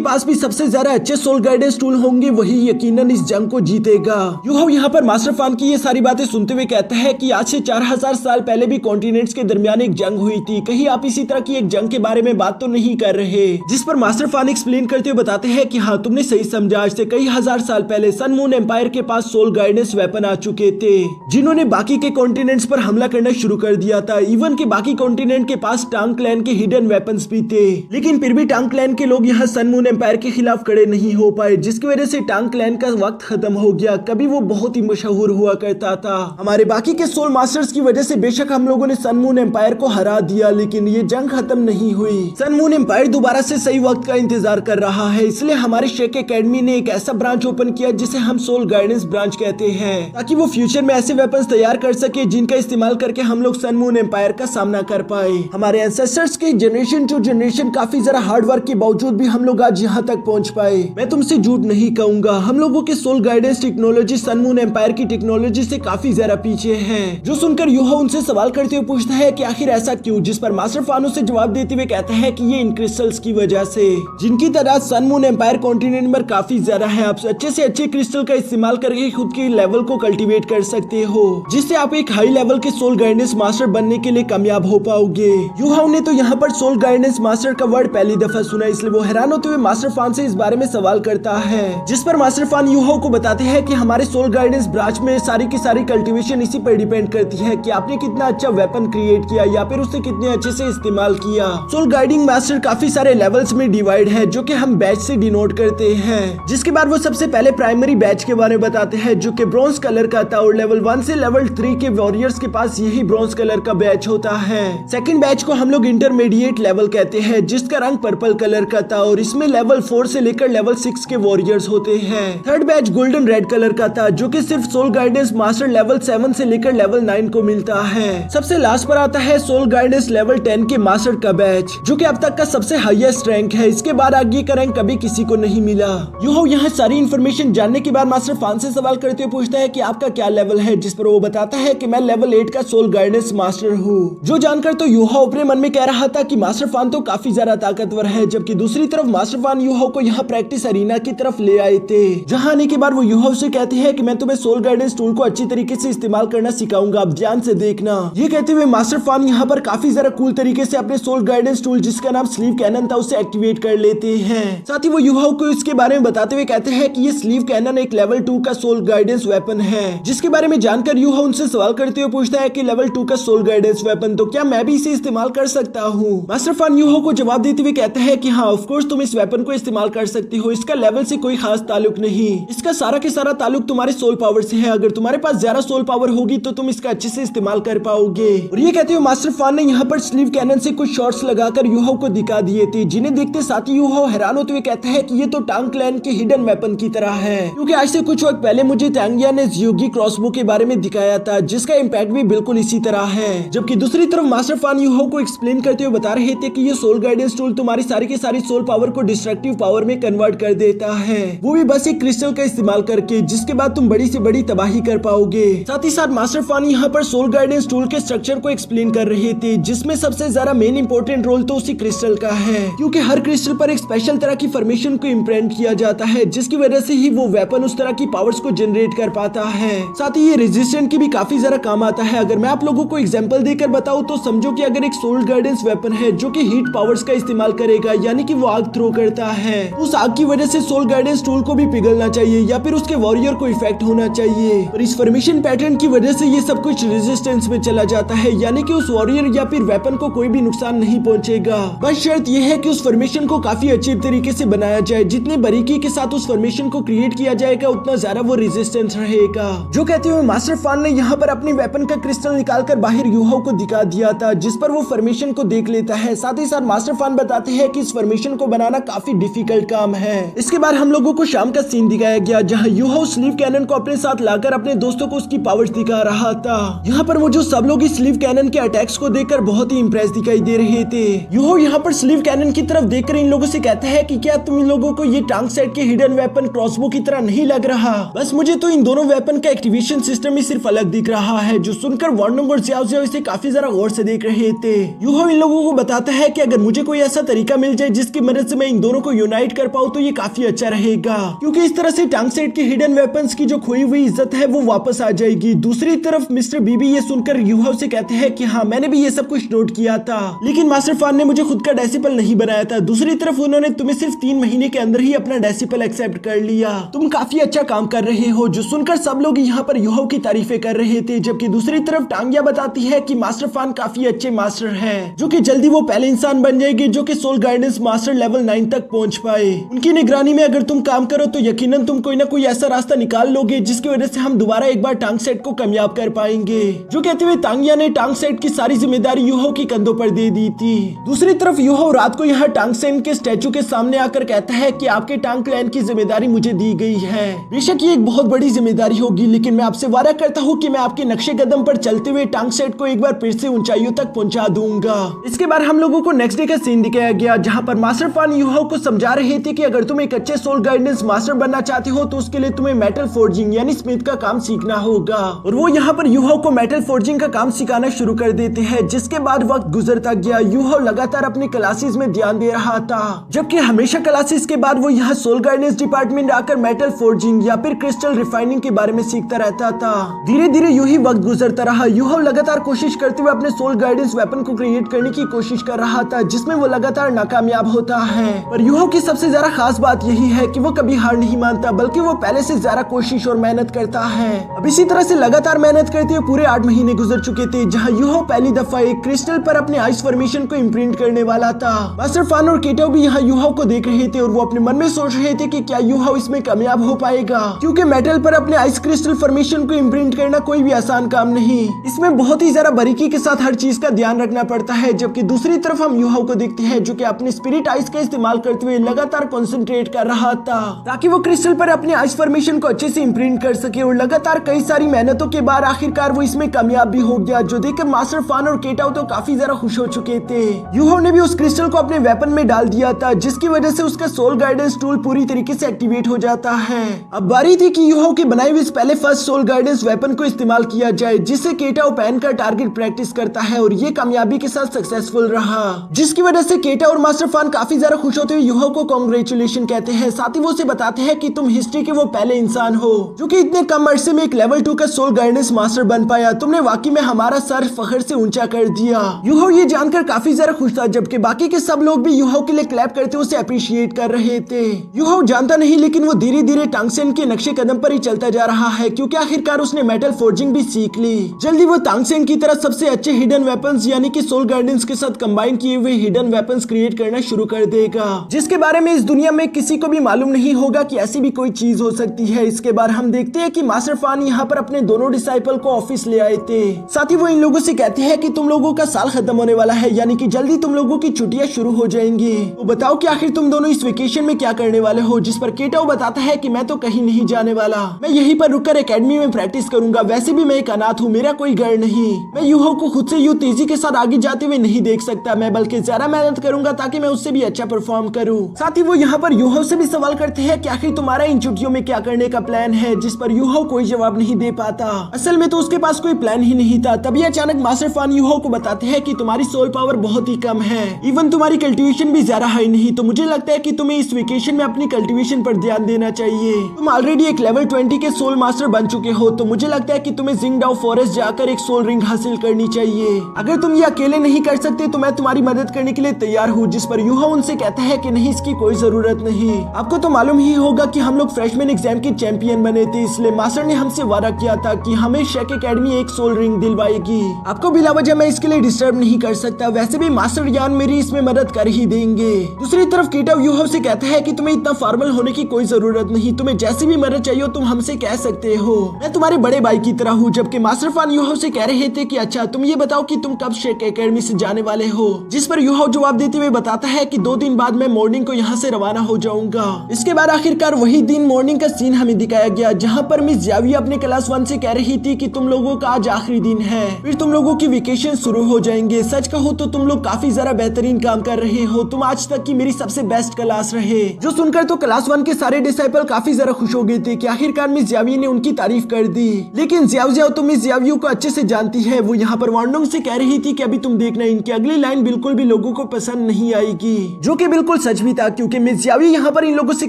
पास भी सबसे ज्यादा अच्छे सोल गाइडेंस टूल होंगे वही यकीनन इस जंग को जीतेगा। यूहाओ यहाँ पर मास्टर फान की ये सारी बातें सुनते हुए कहता है कि आज से 4000 साल पहले भी कॉन्टिनेंट्स के दरमियान एक जंग हुई थी, कहीं आप इसी तरह की एक जंग के बारे में बात तो नहीं कर रहे। जिस पर मास्टर फान एक्सप्लेन करते हुए बताते हैं कि हाँ तुमने सही समझा, आज से कई हजार साल पहले सन मून एम्पायर के पास सोल गाइडेंस वेपन आ चुके थे जिन्होंने बाकी के कॉन्टिनेंट्स पर हमला करना शुरू कर दिया था। इवन के बाकी कॉन्टिनेंट के पास टांग क्लैन के हिडन वेपन्स भी थे, लेकिन फिर भी टांग क्लैन के लोग यहाँ सन मून एम्पायर के खिलाफ खड़े नहीं हो पाए, जिसकी वजह से टांग क्लैन का वक्त खत्म हो गया। कभी वो बहुत ही मशहूर हुआ करता था। हमारे बाकी के सोल मास्टर्स की वजह से बेशक हम लोगों ने सन मून एम्पायर को हरा दिया, लेकिन ये जंग खत्म नहीं हुई। सन मून एम्पायर दोबारा से सही वक्त का इंतजार कर रहा है, इसलिए हमारे शेक एकेडमी ने एक ऐसा ब्रांच ओपन किया जिसे हम सोल गाइडेंस ब्रांच कहते हैं, ताकि वो फ्यूचर में ऐसे वेपन्स तैयार कर सके जिनका इस्तेमाल करके हम लोग सन मून एम्पायर का सामना कर पाए। हमारे एंसेस्टर्स के जनरेशन टू जनरेशन काफी जरा हार्ड वर्क के बावजूद भी हम लोग आज यहाँ तक पहुँच पाए। मैं तुमसे झूठ नहीं कहूंगा, हम लोगों के soul guidance technology sun moon empire की टेक्नोलॉजी से काफी ज्यादा पीछे है। जो सुनकर यूहाओ उनसे सवाल करते हुए पूछता है कि आखिर ऐसा क्यों, जिस पर मास्टर फानो से जवाब देते हुए कहता है कि ये इन क्रिस्टल्स की वजह से, जिनकी तादाद सन मून एम्पायर कॉन्टिनेंट पर काफी ज्यादा है। आप अच्छे से अच्छे क्रिस्टल का इस्तेमाल करके खुद के लेवल को कल्टीवेट कर सकते हो, जिससे आप एक हाई लेवल के सोल गाइडेंस मास्टर बनने के लिए कामयाब हो पाओगे। यूहाओ ने तो यहाँ पर सोल गाइडेंस मास्टर का वर्ड पहली दफा सुना, इसलिए वो हैरान होते हुए मास्टर फान से इस बारे में सवाल करता है, जिस पर मास्टर फान यूहाओ को बताते हैं कि हमारे सोल गाइडेंस ब्रांच में सारी की सारी कल्टीवेशन इसी पर डिपेंड करती है कि आपने कितना अच्छा वेपन क्रिएट किया या फिर उसे कितने अच्छे से इस्तेमाल किया। सोल गाइडिंग मास्टर काफी सारे लेवल्स में डिवाइड है, जो कि हम बैच से डिनोट करते हैं। जिसके बाद वो सबसे पहले प्राइमरी बैच के बारे में बताते हैं, जो कि ब्रॉन्ज कलर का था, और लेवल 1 से लेवल 3 के वॉरियर्स के पास यही ब्रॉन्ज कलर का बैच होता है। सेकंड बैच को हम लोग इंटरमीडिएट लेवल कहते हैं, जिसका रंग पर्पल कलर का था, और इसमें लेवल 4 से लेकर लेवल 6 के वॉरियर्स होते हैं। Third batch golden red colour का था, जो कि सिर्फ सोल गाइडेंस मास्टर लेवल 7 से लेकर लेवल 9 को मिलता है। सबसे लास्ट पर आता है सोल गाइडेंस लेवल 10 के मास्टर का बैच, जो कि अब तक का सबसे हाईएस्ट रैंक है। इसके बाद आगे का रैंक कभी किसी को नहीं मिला। यूहाओ यहाँ सारी इन्फॉर्मेशन जानने के बाद मास्टर फान से सवाल करते हुए पूछता है कि आपका क्या लेवल है, जिस पर वो बताता है कि मैं लेवल 8 का सोल गाइडेंस मास्टर हूँ। जो जानकर तो यूहाओ अपने मन में कह रहा था कि मास्टर फान तो काफी ज्यादा ताकतवर है, जबकि दूसरी तरफ मास्टर फान यूहाओ को यहाँ प्रैक्टिस अरीना की तरफ ले आए थे। जहाँ आने के बाद वो यूहाओ से कहते हैं कि मैं तुम्हें सोल गाइडेंस टूल को अच्छी तरीके से इस्तेमाल करना सिखाऊंगा, आप ध्यान से देखना। ये कहते हुए मास्टर फान यहाँ पर काफी ज्यादा कूल तरीके से अपने सोल गाइडेंस टूल, जिसका नाम स्लीव कैनन था, उसे एक्टिवेट कर लेते हैं। साथ ही वो यूहाओ को इसके बारे में बताते हुए कहते हैं कि ये स्लीव कैनन एक लेवल 2 का सोल गाइडेंस वेपन है, जिसके बारे में जानकर यूहाओ उनसे सवाल करते हुए पूछता है कि लेवल 2 का सोल गाइडेंस वेपन, तो क्या मैं भी इसे इस्तेमाल कर सकता हूँ? मास्टर फान यूहाओ को जवाब देते हुए कहता है कि हाँ ऑफ कोर्स तुम इस वेपन को इस्तेमाल कर सकते हो, इसका लेवल से कोई खास ताल्लुक नहीं, इसका सारा के सारा ताल्लुक तुम्हारे सोल पावर से है। अगर तुम्हारे पास ज्यादा सोल पावर होगी तो तुम इसका अच्छे से इस्तेमाल कर पाओगे। और ये कहते हुए मास्टर फान ने यहाँ पर स्लीव कैनन से कुछ शॉट्स लगाकर यूहाओ को दिखा दिए थे, जिन्हें देखते साथ ही यूहाओ हैरान होते हुए कहता है कि ये तो टांग क्लैन के हिडन वेपन की तरह है, क्योंकि आज से कुछ वक्त पहले मुझे टांगिया ने ज़ियोगी क्रॉसबो के बारे में दिखाया था, जिसका इम्पैक्ट भी बिल्कुल इसी तरह है। जबकि दूसरी तरफ मास्टर फान यूहाओ को एक्सप्लेन करते हुए बता रहे थे कि ये सोल गाइडेंस टूल तुम्हारी सारी की सारी सोल पावर को डिस्ट्रक्टिव पावर में कन्वर्ट कर देता है, वो भी बस एक क्रिस्टल का इस्तेमाल करके, जिसके बाद तुम बड़ी से बड़ी तबाही कर पाओगे। साथ ही साथ मास्टर फान यहाँ पर सोल गाइडेंस टूल के स्ट्रक्चर को एक्सप्लेन कर रहे थे, जिसमें सबसे ज्यादा मेन इंपॉर्टेंट रोल तो उसी क्रिस्टल का है, क्योंकि हर क्रिस्टल पर एक स्पेशल तरह की फॉर्मेशन को इम्प्रिंट किया जाता है, जिसकी वजह से ही वो वेपन उस तरह की पावर्स को जनरेट कर पाता है। साथ ही ये रेजिस्टेंट की भी काफी ज्यादा काम आता है। अगर मैं आप लोगों को एग्जांपल देकर बताऊं तो समझो कि अगर एक सोल गाइडेंस वेपन है जो कि हीट पावर्स का इस्तेमाल करेगा, यानी कि वो आग थ्रो करता है, उस आग की वजह से सोल गाइडेंस टूल को भी पिघलना चाहिए या फिर उसके वॉरियर को इफेक्ट होना चाहिए। और इस फॉर्मेशन पैटर्न की वजह से ये सब कुछ रेजिस्टेंस में चला जाता है, यानी कि उस वॉरियर या फिर वेपन को कोई भी नुकसान नहीं पहुंचेगा। बस शर्त यह है कि उस फॉर्मेशन को काफी अच्छे तरीके से बनाया जाए, जितने बारीकी के साथ उस फॉर्मेशन को क्रिएट किया जाएगा उतना ज्यादा वो रेजिस्टेंस रहेगा। जो कहते हुए मास्टर फान ने यहाँ पर अपनी वेपन का क्रिस्टल निकालकर बाहर यूहाओ को दिखा दिया था, जिस पर वो फॉर्मेशन को देख लेता है। साथ ही साथ मास्टर फान बताते हैं कि इस फॉर्मेशन को बनाना काफी डिफिकल्ट काम है। इसके बाद हम लोगों को शाम का सीन दिखाया गया, जहाँ यूहाओ स्लीव कैनन को अपने साथ लाकर अपने दोस्तों को उसकी पावर्स दिखा रहा था। यहाँ पर वो जो सब लोग इस स्लीव कैनन के अटैक्स को देखकर बहुत ही इंप्रेस दिखाई दे रहे थे। यूहाओ यहाँ पर स्लीव कैनन की तरफ देखकर इन लोगों से कहता है कि क्या तुम लोगों को ये टांग सेट के हिडन वेपन क्रॉसबो की तरह नहीं लग रहा? बस मुझे तो इन दोनों वेपन का एक्टिवेशन सिस्टम ही सिर्फ अलग दिख रहा है। जो सुनकर वार्डन और ज़ियाओ ज़ियाओ इसे काफी जरा गौर से देख रहे थे। यूहो इन लोगों को बताता है कि अगर मुझे कोई ऐसा तरीका मिल जाए जिसकी मदद से मैं इन दोनों को यूनाइट कर पाऊँ तो ये काफी अच्छा रहेगा, क्योंकि इस तरह से टांग सेट के हिडन वेपन्स की जो खोई हुई इज्जत है वो वापस आ जाएगी। दूसरी तरफ मिस्टर बीबी ये सुनकर यूहो से कहते हैं कि हाँ मैंने भी ये सब कुछ नोट किया था, लेकिन मास्टर फान ने मुझे खुद का डेसिपल नहीं बनाया था। दूसरी तरफ उन्होंने तुम्हें सिर्फ 3 महीने के अंदर ही अपना डेसिपल एक्सेप्ट कर लिया, तुम काफी अच्छा काम कर रहे हो। जो सुनकर सब लोग यहाँ पर यूहो की तारीफें कर रहे थे, जबकि दूसरी तरफ टांगिया बताती है कि मास्टर फान काफी अच्छे मास्टर है, जो कि जल्दी वो पहले इंसान बन जाएगी जो कि सोल गाइडेंस मास्टर लेवल 9 तक पहुंच पाए। उनकी निगरानी में अगर तुम काम करो तो यकीनन तुम कोई ना कोई ऐसा रास्ता निकाल लोगे जिसकी वजह से हम दोबारा एक बार टांग सेट को कामयाब कर पाएंगे। जो कहते हुए तांगिया ने टांग सेट की सारी जिम्मेदारी यूहो की कंधों पर दे दी थी। दूसरी तरफ यूहो रात को यहाँ टांग सेन के स्टैचू के सामने आकर कहता है कि आपके टांग क्लैन की जिम्मेदारी मुझे दी गई है। बेशक ये एक बहुत बड़ी जिम्मेदारी होगी, लेकिन मैं आपसे वादा करता हूँ कि मैं आपके नक्शे कदम पर चलते हुए टांग सेट को एक बार फिर से ऊंचाइयों तक पहुंचा दूंगा। इसके बाद हम लोगों को नेक्स्ट डे का सीन दिखाया गया, जहाँ पर मास्टर फान यूहो को समझा रहे थे कि अगर तुम एक अच्छे सोल गाइडेंस मास्टर बनना चाहते हो तो उसके लिए तुम्हें मेटल फोर्जिंग यानी स्मिथ का काम सीखना होगा। और वो यहाँ पर यूहो को मेटल फोर्जिंग का काम सिखाना शुरू कर देते हैं। जिसके बाद वक्त गुजरता गया, यूहो लगातार अपने क्लासेस में ध्यान दे रहा था, जबकि हमेशा क्लासेस के बाद वो यहाँ सोल गाइडेंस डिपार्टमेंट आकर मेटल फोर्जिंग या फिर क्रिस्टल रिफाइनिंग के बारे में सीखता रहता था। धीरे धीरे यूं ही वक्त गुजरता रहा। यूहो लगातार कोशिश करते हुए अपने सोल गाइडेंस वेपन को क्रिएट करने की कोशिश कर रहा था, जिसमें वो लगातार नाकामयाब होता है। पर यूहो की सबसे ज्यादा खास बात यही है कि वो कभी हार नहीं मानता, बल्कि वो पहले से ज्यादा कोशिश और मेहनत करता है। अब इसी तरह से लगातार मेहनत करते हुए पूरे 8 महीने गुजर चुके थे, जहाँ यूहो पहली दफा एक क्रिस्टल पर अपने आइस फॉर्मेशन को इम्प्रिंट करने वाला था। मास्टर फान और केटो भी यहाँ यूहो को देख रहे थे और वो अपने मन में सोच रहे थे कि क्या यूहो इसमें कामयाब हो पाएगा, क्योंकि मेटल पर अपने आइस क्रिस्टल फॉर्मेशन को इम्प्रिंट करना कोई भी आसान काम नहीं। इसमें बहुत ही ज्यादा बारीकी के साथ हर चीज का ध्यान रखना पड़ता है। जबकि दूसरी तरफ हम यूहो को देखते हैं जो कि अपने स्पिरिट आइस का इस्तेमाल करते हुए लगातार कंसंट्रेट कर रहा था, ताकि वो क्रिस्टल पर अपने आइस फॉर्मेशन को अच्छे से इम्प्रिंट कर सके। और लगातार कई सारी मेहनतों के बाद आखिरकार वो इसमें कामयाब भी हो गया, जो देखकर मास्टर फान और केटाओ तो काफी ज्यादा खुश हो चुके थे। यूहो ने भी उस क्रिस्टल को अपने वेपन में डाल दिया था, जिसकी वजह से उसका सोल गाइडेंस टूल पूरी तरीके से एक्टिवेट हो जाता है। अब बारी थी कि यूहो के बनाए हुए पहले फर्स्ट सोल गाइडेंस वेपन को इस्तेमाल किया जाए, जिससे केटाओ पैन का टारगेट प्रैक्टिस करता है और ये कामयाबी के साथ सक्सेसफुल रहा, जिसकी वजह से केटा और मास्टर फान काफी ज्यादा खुश होते हुए यूहो को कांग्रेचुलेशन कहते हैं। साथ ही वो उसे बताते हैं कि तुम हिस्ट्री के वो पहले इंसान हो जो कि इतने कम अरसे में एक लेवल 2 का सोल गाइडेंस मास्टर बन पाया। तुमने वाकई में हमारा सर फखर से ऊंचा कर दिया। यूहो ये जानकर काफी ज्यादा खुश था, जबकि बाकी के सब लोग भी यूहो के लिए क्लैप करते हुए उसे अप्रिशिएट कर रहे थे। यूहो जानता नहीं, लेकिन वो धीरे धीरे टांगसेन के नक्शे कदम पर ही चलता जा रहा है, क्योंकि आखिरकार उसने मेटल फोर्जिंग भी सीख ली। जल्दी वो टांगसेन की तरह सबसे अच्छे हिडन वेपन्स यानी कि सोल गाइडेंस के साथ कंबाइन किए हुए हिडन वेपन्स क्रिएट करना शुरू कर देगा, जिसके बारे में इस दुनिया में किसी को भी मालूम नहीं होगा कि ऐसी भी कोई चीज हो सकती है। इसके बाद हम देखते हैं कि मास्टर फान यहाँ पर अपने दोनों डिसाइपल को ऑफिस ले आए थे। साथ ही वो इन लोगों से कहते हैं कि तुम लोगों का साल खत्म होने वाला है, यानी कि जल्दी तुम लोगों की छुट्टियां शुरू हो जाएंगी। तो बताओ कि आखिर तुम दोनों इस वेकेशन में क्या करने वाले हो। जिस पर केटाओ बताता है कि मैं तो कहीं नहीं जाने वाला, मैं यहीं पर रुककर एकेडमी में प्रैक्टिस करूंगा। वैसे भी मैं एक अनाथ हूँ, मेरा कोई घर नहीं। मैं यूहो को खुद से यूं तेजी के साथ आगे जाते हुए नहीं देख सकता, मैं बल्कि ज्यादा मेहनत करूंगा ताकि मैं उससे भी अच्छा परफॉर्म करूं। साथ ही वो यहाँ पर यूहो से भी सवाल करते हैं कि आखिर तुम्हारा इन छुट्टियों में क्या करने का प्लान है, जिस पर यूहो कोई जवाब नहीं दे पाता। असल में तो उसके पास कोई प्लान ही नहीं था। तभी अचानक मास्टर फान यूहो को बताते हैं कि तुम्हारी सोल पावर बहुत ही कम है, इवन तुम्हारी कल्टीवेशन भी ज्यादा हाई नहीं। तो मुझे लगता है कि तुम्हें इस वेकेशन में अपनी कल्टीवेशन पर ध्यान देना चाहिए। तुम ऑलरेडी एक लेवल 20 के सोल मास्टर बन चुके हो, तो मुझे लगता है कि तुम्हें जिंगडाओ फॉरेस्ट जाकर एक सोल रिंग हासिल करनी चाहिए। अगर तुम ये अकेले नहीं कर सकते तो मैं तुम्हारी मदद करने के लिए तैयार हूँ। जिस पर यूहो उनसे कहता है कि नहीं, इसकी कोई जरूरत नहीं। आपको तो मालूम ही होगा कि हम लोग फ्रेशमैन एग्जाम के चैंपियन बने थे, इसलिए मास्टर ने हमसे वादा किया था कि हमें शेक एकेडमी एक सोल रिंग दिलवाएगी। आपको बिला वजह मैं इसके लिए डिस्टर्ब नहीं कर सकता। वैसे भी मास्टर यान मेरी इसमें मदद कर ही देंगे। दूसरी तरफ केटाओ यूहो से कहता है कि तुम्हें इतना फॉर्मल होने की कोई जरूरत नहीं, तुम्हें जैसी भी मदद चाहिए तुम हमसे कह सकते हो, मैं तुम्हारे बड़े भाई की तरह हूँ। जबकि मास्टर फान यूहो से कह रहे थे कि अच्छा तुम ये बताओ कि तुम कब शेक एकेडमी से जाने वाले हो। जिस पर यूहो जवाब देते हुए बताता है कि 2 दिन बाद मैं मॉर्निंग को यहाँ से रवाना हो जाऊंगा। इसके बाद आखिरकार वही दिन मॉर्निंग का सीन हमें दिखाया गया, जहाँ पर मिस जावी अपने क्लास 1 से कह रही थी कि तुम लोगों का आज आखिरी दिन है, फिर तुम लोगों की वेकेशन शुरू हो जाएंगे। सच कहो तो तुम लोग काफी ज्यादा बेहतरीन काम कर रहे हो, तुम आज तक की मेरी सबसे बेस्ट क्लास रहे। जो सुनकर तो क्लास 1 के सारे डिसाइपल काफी ज्यादा खुश हो गए थे कि आखिरकार मिस जावी ने उनकी तारीफ कर दी। लेकिन लेकिन जियाओ जियाओ तो मिस जियाओ को अच्छे से जानती है। वो यहाँ पर वार्नोंग से कह रही थी कि अभी तुम देखना, इनकी अगली लाइन बिल्कुल भी लोगों को पसंद नहीं आएगी, जो कि बिल्कुल सच भी था, क्योंकि मिस जियाओ यहाँ पर इन लोगों से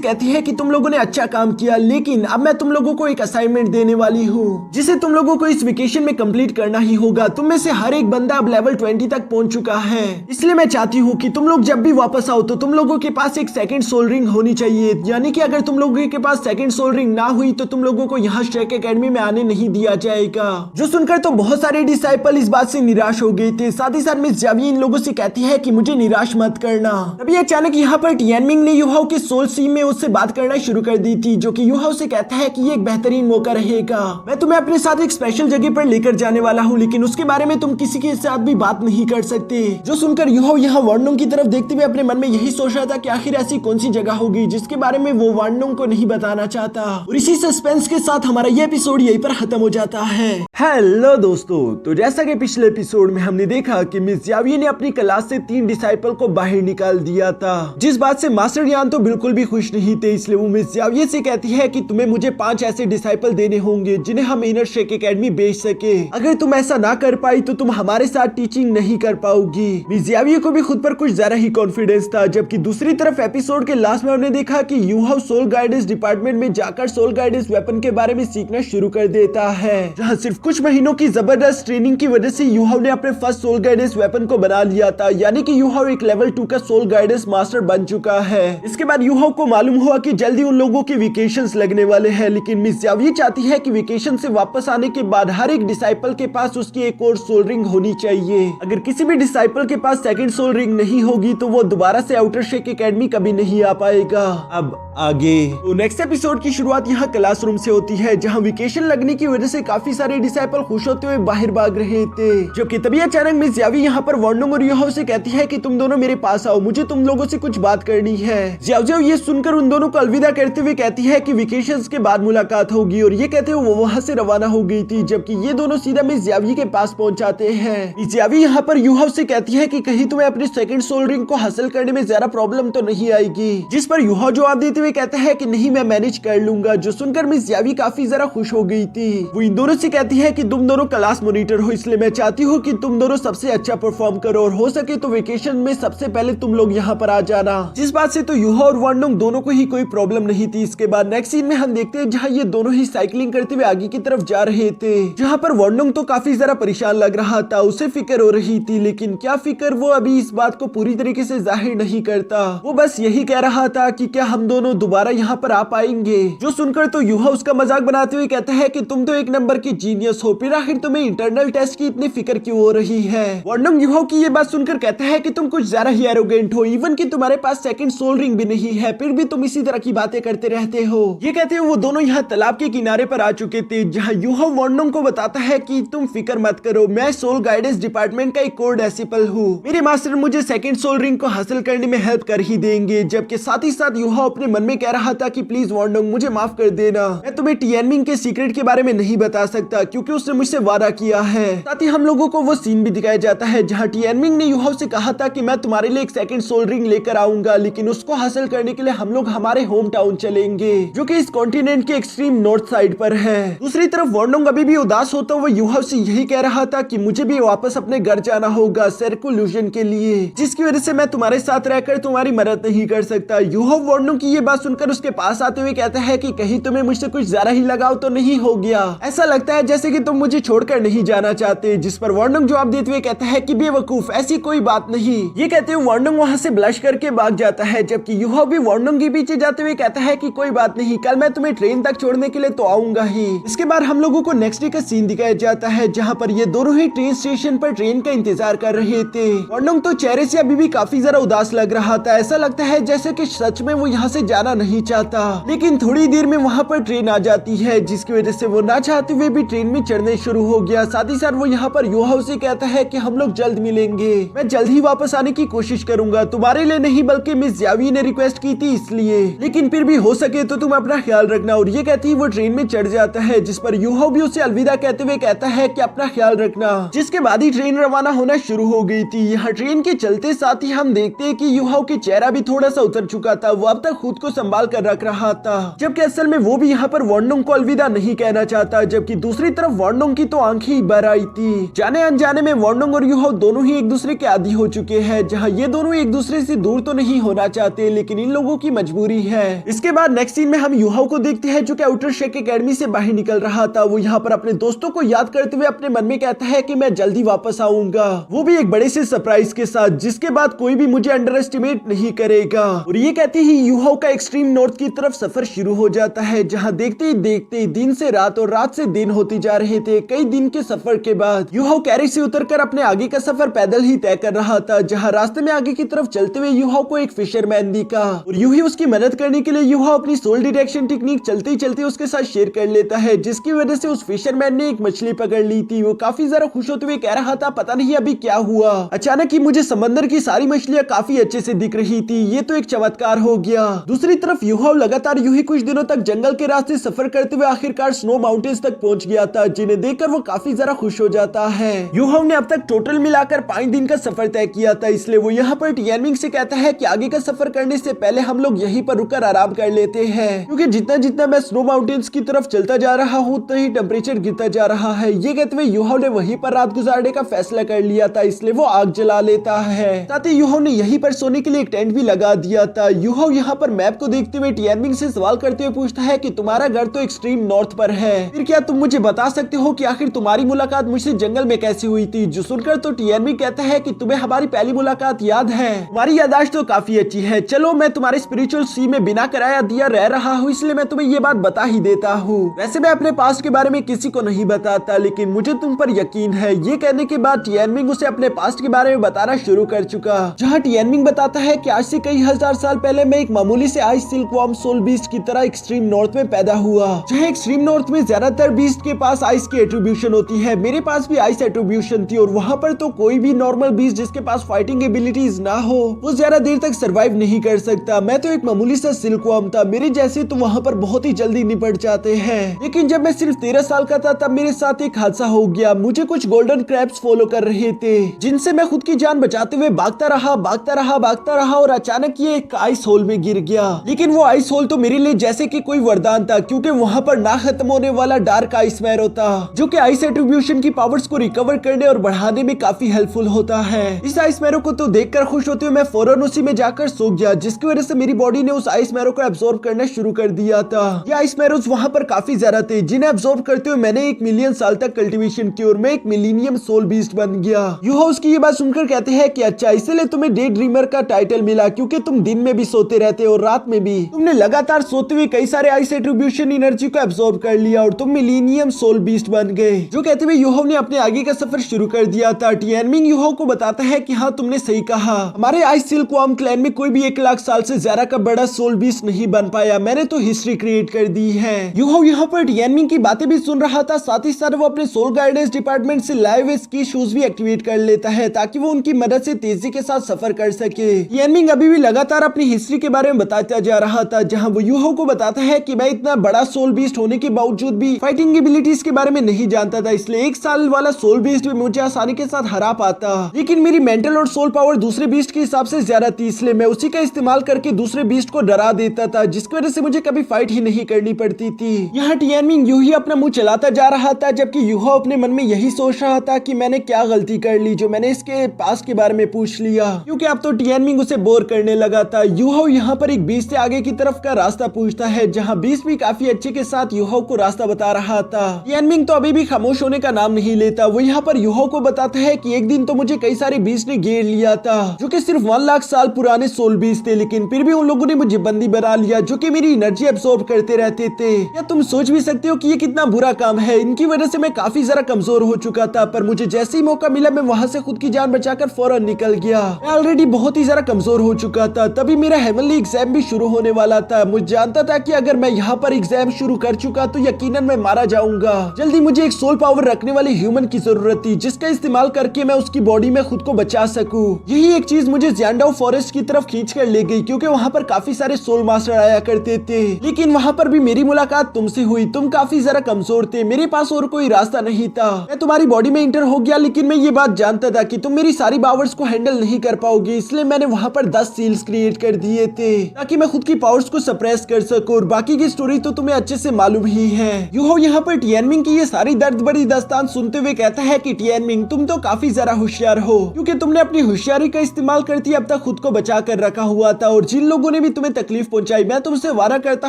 कहती है कि तुम लोगों ने अच्छा काम किया, लेकिन अब मैं तुम लोगों को एक असाइनमेंट देने वाली हूँ जिसे तुम लोगों को इस वेकेशन में कंप्लीट करना ही होगा। तुम में से हर एक बंदा अब लेवल 20 तक पहुंच चुका है, इसलिए मैं चाहती हूँ कि तुम लोग जब भी वापस आओ तो तुम लोगों के पास एक सेकंड सोल रिंग होनी चाहिए। यानी कि अगर तुम लोगों के पास सेकंड सोल रिंग ना हुई तो तुम लोगों को यहाँ श्रेक एकेडमी में आने नहीं दिया जाएगा। जो सुनकर तो बहुत सारे डिसाइपल इस बात से निराश हो गए थे। साथ ही साथ मिस जावी इन लोगों से कहती है कि मुझे निराश मत करना। तभी अचानक यहाँ पर टियानमिंग ने युहाओ के सोल सीम में उससे बात करना शुरू कर दी थी, जो कि युहाओ से कहता है कि ये एक बेहतरीन मौका रहेगा, मैं तुम्हें अपने साथ एक स्पेशल जगह पर लेकर जाने वाला हूँ, लेकिन उसके बारे में तुम किसी के साथ भी बात नहीं कर सकते। जो सुनकर युहाओ यहाँ वार्नोंग की तरफ देखते हुए अपने मन में यही सोच रहा था कि आखिर ऐसी कौन सी जगह होगी जिसके बारे में वो वार्नोंग को नहीं बताना चाहता। और इसी सस्पेंस के साथ हमारा ये एपिसोड यहीं पर खत्म हो जाता है। हेलो दोस्तों, तो जैसा कि पिछले एपिसोड में हमने देखा कि मिस जावी ने अपनी क्लास से 3 डिसाइपल को बाहर निकाल दिया था, जिस बात से मास्टर यान तो बिल्कुल भी खुश नहीं थे। इसलिए वो मिस जावी से कहती है कि तुम्हें मुझे 5 ऐसे डिसाइपल देने होंगे जिन्हें हम इनर श्रेक एकेडमी भेज सके। अगर तुम ऐसा ना कर पाई तो तुम हमारे साथ टीचिंग नहीं कर पाओगी। मिस जावी को भी खुद पर कुछ ज्यादा ही कॉन्फिडेंस था। जबकि दूसरी तरफ एपिसोड के लास्ट में हमने देखा कि युहाओ सोल गाइडेंस डिपार्टमेंट में जाकर सोल गाइडेंस वेपन के बारे में सीखना शुरू कर देता है, जहाँ सिर्फ कुछ महीनों की जबरदस्त ट्रेनिंग की वजह से युहाओ ने अपने फर्स्ट सोल गाइडेंस वेपन को बना लिया था। यानी कि युहाओ एक लेवल 2 का सोल गाइडेंस मास्टर बन चुका है। इसके बाद युहाओ को मालूम हुआ कि जल्दी उन लोगों के वेकेशंस लगने वाले हैं, लेकिन मिस जावी चाहती है कि वेकेशन से वापस आने के बाद हर एक डिसाइपल के पास उसकी एक और सोल रिंग होनी चाहिए। अगर किसी भी डिसाइपल के पास सेकंड सोल रिंग नहीं होगी तो वो दोबारा से आउटर श्रेक एकेडमी कभी नहीं आ पाएगा। अब आगे तो नेक्स्ट एपिसोड की शुरुआत यहाँ क्लासरूम से होती है, जहाँ वेकेशन लगने की वजह से काफी सारे डिसाइपल खुश होते हुए बाहर भाग रहे थे। जबकि तभी अचानक मिस जावी यहाँ पर वार्नोंग और युहाओ से कहती है कि तुम दोनों मेरे पास आओ, मुझे तुम लोगों से कुछ बात करनी है। जियाओ जियाओ ये सुनकर उन दोनों को अलविदा करते हुए कहती है कि वेकेशंस के बाद मुलाकात होगी, और ये कहते हुए वो वहाँ से रवाना हो गई थी। जबकि ये दोनों सीधा मिस जावी के पास पहुंच जाते हैं। मिस जावी यहाँ पर युहाओ से कहती है कि कहीं तुम्हें अपने सेकंड सोल रिंग को हासिल करने में ज्यादा प्रॉब्लम तो नहीं आएगी, जिस पर युहाओ जवाब देते हुए कहता है कि नहीं, मैं मैनेज कर लूंगा। जो सुनकर मिस जावी काफी जरा खुश हो गई थी। वो इन दोनों से कहती है कि तुम दोनों क्लास मॉनिटर हो, इसलिए मैं चाहती हूँ कि तुम दोनों सबसे अच्छा परफॉर्म करो, और हो सके तो वेकेशन में सबसे पहले तुम लोग यहाँ पर आ जाना। जिस बात से तो युहाओ और वार्नोंग दोनों को ही कोई प्रॉब्लम नहीं थी। इसके बाद नेक्स्ट सीन में हम देखते हैं जहाँ ये दोनों ही साइकिलिंग करते हुए आगे की तरफ जा रहे थे, जहाँ पर वार्नोंग तो काफी जरा परेशान लग रहा था, उसे फिक्र हो रही थी, लेकिन क्या फिक्र वो अभी इस बात को पूरी तरीके से जाहिर नहीं करता। वो बस यही कह रहा था कि क्या हम दोनों दोबारा यहाँ पर आ पाएंगे। जो सुनकर तो युहाओ उसका मजाक बनाते हुए कहता है कि तुम तो एक नंबर की जीनियस हो, फिर आखिर तुम्हें इंटरनल टेस्ट की इतनी फिक्र क्यों हो रही है। वार्नोंग युहाओ की ये बात सुनकर कहता है कि तुम कुछ ज्यादा ही एरोगेंट हो, इवन कि तुम्हारे पास सेकंड सोल रिंग भी नहीं है, फिर भी तुम इसी तरह की बातें करते रहते हो। ये कहते हुए वो दोनों यहाँ तालाब के किनारे पर आ चुके थे, जहाँ युहाओ वार्नोंग को बताता है कि तुम फिक्र मत करो, मैं सोल गाइडेंस डिपार्टमेंट का एक कोर डिसिपल हूँ, मेरे मास्टर मुझे सेकंड सोल रिंग को हासिल करने में हेल्प कर ही देंगे। जबकि साथ ही साथ युहाओ अपने मन में कह रहा था कि प्लीज वार्नोंग मुझे माफ कर देना, मैं तुम्हें टियानमिंग के सीक्रेट के बारे में नहीं बता सकता क्योंकि उसने मुझसे वादा किया है। साथ ही हम लोगों को वो सीन भी दिखाया जाता है जहाँ टियानमिंग ने युहाओ से कहा था कि मैं तुम्हारे लिए एक सेकंड सोल रिंग लेकर आऊंगा, लेकिन उसको हासिल करने के लिए हम लोग हमारे होम टाउन चलेंगे, जो कि इस कॉन्टिनेंट के एक्सट्रीम नॉर्थ साइड पर है। दूसरी तरफ वार्नोंग अभी भी उदास होता हुआ युहाओ से यही कह रहा था कि मुझे भी वापस अपने घर जाना होगा सर्कुलूजन के लिए, जिसकी वजह से मैं तुम्हारे साथ रहकर तुम्हारी मदद नहीं कर सकता। युहाओ वार्नोंग की ये बात सुनकर उसके पास आते हुए कहता है कि कहीं तुम्हें मुझसे कुछ ज्यादा ही लगाव तो नहीं हो गया, ऐसा लगता है जैसे कि तुम मुझे छोड़कर नहीं जाना चाहते। जिस पर वार्नोंग जवाब देते हुए कहता है कि बेवकूफ, ऐसी कोई बात नहीं। ये कहते हुए वार्नोंग वहाँ से ब्लश करके भाग जाता है, जबकि युहाओ भी वार्नोंग के पीछे जाते हुए कहता है कि कोई बात नहीं, कल मैं तुम्हें ट्रेन तक छोड़ने के लिए तो आऊंगा ही। इसके बाद हम लोगों को नेक्स्ट डे का सीन दिखाया जाता है, जहाँ पर ये दोनों ही ट्रेन स्टेशन पर ट्रेन का इंतजार कर रहे थे। वार्नोंग तो चेहरे से अभी भी काफी जरा उदास लग रहा था, ऐसा लगता है जैसे कि सच में वो यहाँ से जाना नहीं चाहता। लेकिन थोड़ी देर में वहाँ पर ट्रेन आ जाती है, जिसकी वजह से वो ना चाहते हुए भी ट्रेन में चढ़ने शुरू हो गया। साथ ही साथ वो यहाँ पर युहाओ से कहता है कि हम लोग जल्द मिलेंगे, मैं जल्द ही वापस आने की कोशिश करूंगा, तुम्हारे लिए नहीं बल्कि मिस जावी ने रिक्वेस्ट की थी इसलिए, लेकिन फिर भी हो सके तो तुम अपना ख्याल रखना। और ये कहती वो ट्रेन में चढ़ जाता है, जिस पर युहाओ भी उसे अलविदा कहते हुए कहता है कि अपना ख्याल रखना। जिसके बाद ही ट्रेन रवाना होना शुरू हो गई थी। यहाँ ट्रेन के चलते साथ ही हम देखते हैं कि युहाओ की चेहरा भी थोड़ा सा उतर चुका था, वो अब तक खुद को संभाल कर रख रहा था, जबकि असल में वो भी यहाँ पर वार्नोंग को अलविदा नहीं कहना चाहता, था, जबकि दूसरी तरफ वांडोंग की तो आंखें ही भर आई थी। जाने अनजाने में वांडोंग और यूहाओ दोनों ही एक दूसरे के आदी हो चुके हैं, जहाँ ये दोनों एक दूसरे से दूर तो नहीं होना चाहते, लेकिन इन लोगों की मजबूरी है। इसके बाद नेक्स्ट सीन में हम यूहाओ को देखते हैं जो कि आउटर शेक एकेडमी से बाहर निकल रहा था। वो यहाँ पर अपने दोस्तों को याद करते हुए अपने मन में कहता है कि मैं जल्दी वापस आऊंगा, वो भी एक बड़े से सरप्राइज के साथ, जिसके बाद कोई भी मुझे अंडर एस्टिमेट नहीं करेगा। और ये कहते ही यूहाओ का एक्सट्रीम नॉर्थ की तरफ सफर शुरू हो जाता है, जहाँ देखते ही देखते दिन से रात और रात से दिन होती जा रहे थे। कई दिन के सफर के बाद यूहाओ कैरेज से उतरकर अपने आगे का सफर पैदल ही तय कर रहा था, जहाँ रास्ते में आगे की तरफ चलते हुए यूहाओ को एक फिशरमैन दिखा और यूं ही उसकी मदद करने के लिए यूहाओ अपनी सोल डिटेक्शन टेक्निक चलते ही चलते उसके साथ शेयर कर लेता है, जिसकी वजह से उस फिशरमैन ने एक मछली पकड़ ली थी। वो काफी ज्यादा खुश होते हुए कह रहा था, पता नहीं अभी क्या हुआ, अचानक ही मुझे समंदर की सारी मछलियां काफी अच्छे से दिख रही थी, ये तो एक चमत्कार हो गया। दूसरी तरफ यूहाओ लगातार यूं ही कुछ दिनों तक जंगल के रास्ते सफर करते हुए आखिरकार स्नो माउंटेन्स तक पहुंच गया था, जिन्हें देखकर वो काफी ज्यादा खुश हो जाता है। यूहाओ ने अब तक टोटल मिलाकर 5 दिन का सफर तय किया था, इसलिए वो यहाँ पर टियानमिंग से कहता है कि आगे का सफर करने से पहले हम लोग यहीं पर रुककर आराम कर लेते हैं, क्योंकि जितना जितना मैं स्नो माउंटेन्स की तरफ चलता जा रहा हूँ उतना ही टेम्परेचर गिरता जा रहा है। ये कहते हुए यूहाओ ने वहीं पर रात गुजारने का फैसला कर लिया था, इसलिए वो आग जला लेता है। साथ ही यूहाओ ने यहीं पर सोने के लिए एक टेंट भी लगा दिया था। यूहाओ यहाँ पर मैप को देखते हुए टियानमिंग से सवाल करते हुए पूछता है कि तुम्हारा घर तो एक्सट्रीम नॉर्थ पर है, फिर क्या तुम मुझे बता सकते हो कि आखिर तुम्हारी मुलाकात मुझसे जंगल में कैसे हुई थी? जो सुनकर तो टियानमिंग कहता है कि तुम्हें हमारी पहली मुलाकात याद है? तुम्हारी याददाश्त तो काफी अच्छी है, चलो मैं तुम्हारे स्पिरिचुअल सी में बिना किराया दिया रह रहा हूँ, इसलिए मैं तुम्हें ये बात बता ही देता हूँ। वैसे मैं अपने पास्ट के बारे में किसी को नहीं बताता, लेकिन मुझे तुम पर यकीन है। ये कहने के बाद टियानमिंग उसे अपने पास्ट के बारे में बताना शुरू कर चुका, जहाँ टियानमिंग बताता है कि आज से कई हजार साल पहले मैं एक मामूली से आइस सिल्कवॉर्म सोल बीस्ट की तरह एक्सट्रीम नॉर्थ में पैदा हुआ, जहाँ एक्सट्रीम नॉर्थ में ज्यादातर बीस्ट के पास आइस की एट्रीब्यूशन होती है। मेरे पास भी आइस एट्रीब्यूशन थी और वहाँ पर तो कोई भी नॉर्मल बीस्ट जिसके पास फाइटिंग एबिलिटीज ना हो वो ज्यादा देर तक सरवाइव नहीं कर सकता। मैं तो एक मामूली सा सिल्कवॉर्म था, मेरे जैसे तो वहाँ पर बहुत ही जल्दी निपट जाते हैं। लेकिन जब मैं सिर्फ 13 साल का था तब मेरे साथ एक हादसा हो गया। मुझे कुछ गोल्डन क्रैब्स फॉलो कर रहे थे, जिनसे मैं खुद की जान बचाते हुए भागता रहा और अचानक ये एक आइस होल में गिर गया। लेकिन वो आइस होल तो मेरे लिए जैसे कि कोई वरदान था, क्योंकि वहाँ पर ना खत्म होने वाला डार्क आइस मैरो था, जो कि आइस एट्रीब्यूशन की पावर्स को रिकवर करने और बढ़ाने में काफी हेल्पफुल होता है। इस आइस मैरो को तो देखकर खुश होते हुए मैं फौरन उसी में जाकर सो गया, जिसकी वजह से मेरी बॉडी ने उस आइस मैरो को एब्जॉर्ब करना शुरू कर दिया था। ये आइस मैरोज वहाँ पर काफी ज्यादा थे, जिन्हें एब्जॉर्ब करते हुए मैंने 1 मिलियन साल तक कल्टीवेशन की और मैं एक मिलीनियम सोल बीस्ट बन गया। यूहाओ उसकी ये बात सुनकर कहते हैं कि अच्छा इसलिए तुम्हें डे ड्रीमर का टाइटल मिला, क्योंकि तुम दिन में भी सोते रहते और रात में भी। तुमने लगातार सोते हुए कई सारे आइस एट्रीब्यूशन एनर्जी को एब्जॉर्ब कर लिया और तुम मिलीनियम सोल बीस्ट बन गए। जो कहते हुए यूहाओ ने अपने आगे का सफर शुरू कर दिया था। टियानमिंग यूहाओ को बताता है कि हाँ तुमने सही कहा, हमारे आइस सिल्कवॉर्म क्लैन में कोई भी 1 लाख साल से ज्यादा का बड़ा सोल बीस्ट नहीं बन पाया। मैंने तो हिस्ट्री क्रिएट कर दी है। यूहाओ यहाँ पर टियानमिंग की बातें भी सुन रहा था, साथ ही साथ वो अपने सोल गाइडेंस डिपार्टमेंट से लाए हुए स्की शूज भी एक्टिवेट कर लेता है, ताकि वो उनकी मदद से तेजी के साथ सफर कर सके। टियानमिंग अभी भी लगातार अपनी हिस्ट्री के बारे में बताता जा रहा था, जहाँ वो यूहाओ को बताता है कि मैं इतना बड़ा सोल बीस्ट होने के बावजूद भी फाइटिंग एबिलिटीज के बारे में नहीं जानता था, इसलिए 1 साल वाला सोल बीस्ट भी मुझे आसानी के साथ हरा पाता। लेकिन मेरी मेंटल और सोल पावर दूसरे बीस्ट के हिसाब से ज्यादा थी, इसलिए मैं उसी का इस्तेमाल करके दूसरे बीस्ट को डरा देता था, जिसकी वजह से मुझे कभी फाइट ही नहीं करनी पड़ती थी। यहाँ टियानमिंग यूं ही अपना मुंह चलाता जा रहा था, जबकि यूहाओ अपने मन में यही सोच रहा था कि मैंने क्या गलती कर ली जो मैंने इसके पास के बारे में पूछ लिया, क्योंकि अब तो टियानमिंग उसे बोर करने लगा था। यूहाओ यहाँ पर एक बीच से आगे की तरफ का रास्ता पूछता है, जहाँ बीच भी काफी अच्छे के साथ यूहाओ को रास्ता बता रहा था। टियानमिंग तो अभी भी खामोश होने का नाम नहीं लेता। वो यहाँ पर यूहाओ को बताता है कि एक दिन तो मुझे कई सारे बीच ने घेर लिया था, जो कि सिर्फ 1 लाख साल पुराने सोल बीच थे, लेकिन फिर भी उन लोगों ने मुझे बंदी बना लिया, जो कि मेरी एनर्जी एब्सॉर्ब करते रहते थे। या तुम सोच भी सकते हो कि ये कितना बुरा काम है। इनकी वजह से मैं काफी ज्यादा कमजोर हो चुका था, पर मुझे जैसे ही मौका मिला मैं वहाँ से खुद की जान बचाकर फौरन निकल गया। मैं ऑलरेडी बहुत ही ज्यादा कमजोर हो चुका था। तभी मेरा हेवनली एग्जाम भी शुरू होने वाला था। मुझे जानता था कि अगर मैं यहाँ पर एग्जाम शुरू कर चुका तो यकीनन मैं मारा जाऊंगा। जल्दी मुझे एक सोल पावर रखने वाले ह्यूमन की जरूरत थी, जिसका इस्तेमाल करके मैं उसकी बॉडी में खुद को बचा सकूं। यही एक चीज मुझे ज़्यांडाओ फॉरेस्ट की तरफ खींच कर ले गई, क्योंकि वहाँ पर काफी सारे सोल मास्टर आया करते थे। लेकिन वहाँ पर भी मेरी मुलाकात तुमसे हुई। तुम काफी ज्यादा कमजोर थे, मेरे पास और कोई रास्ता नहीं था। मैं तुम्हारी बॉडी में इंटर हो गया, लेकिन मैं ये बात जानता था कि तुम मेरी सारी पावर्स को हैंडल नहीं कर पाओगे, इसलिए मैंने वहाँ पर 10 सील्स क्रिएट कर दिए थे, ताकि मैं खुद की पावर्स को सप्रेस कर सकूं। और बाकी की स्टोरी तो तुम्हें अच्छे से मालूम ही है। यूहो यहाँ पर टियानमिंग की ये सारी दर्द भरी दास्तान सुनते हुए कहता है कि टियानमिंग तुम तो काफी जरा होशियार हो, क्योंकि तुमने अपनी होशियारी का इस्तेमाल करती अब तक खुद को बचा कर रखा हुआ था और जिन लोगों ने भी तुम्हें तकलीफ पहुंचाई, मैं तुमसे वादा करता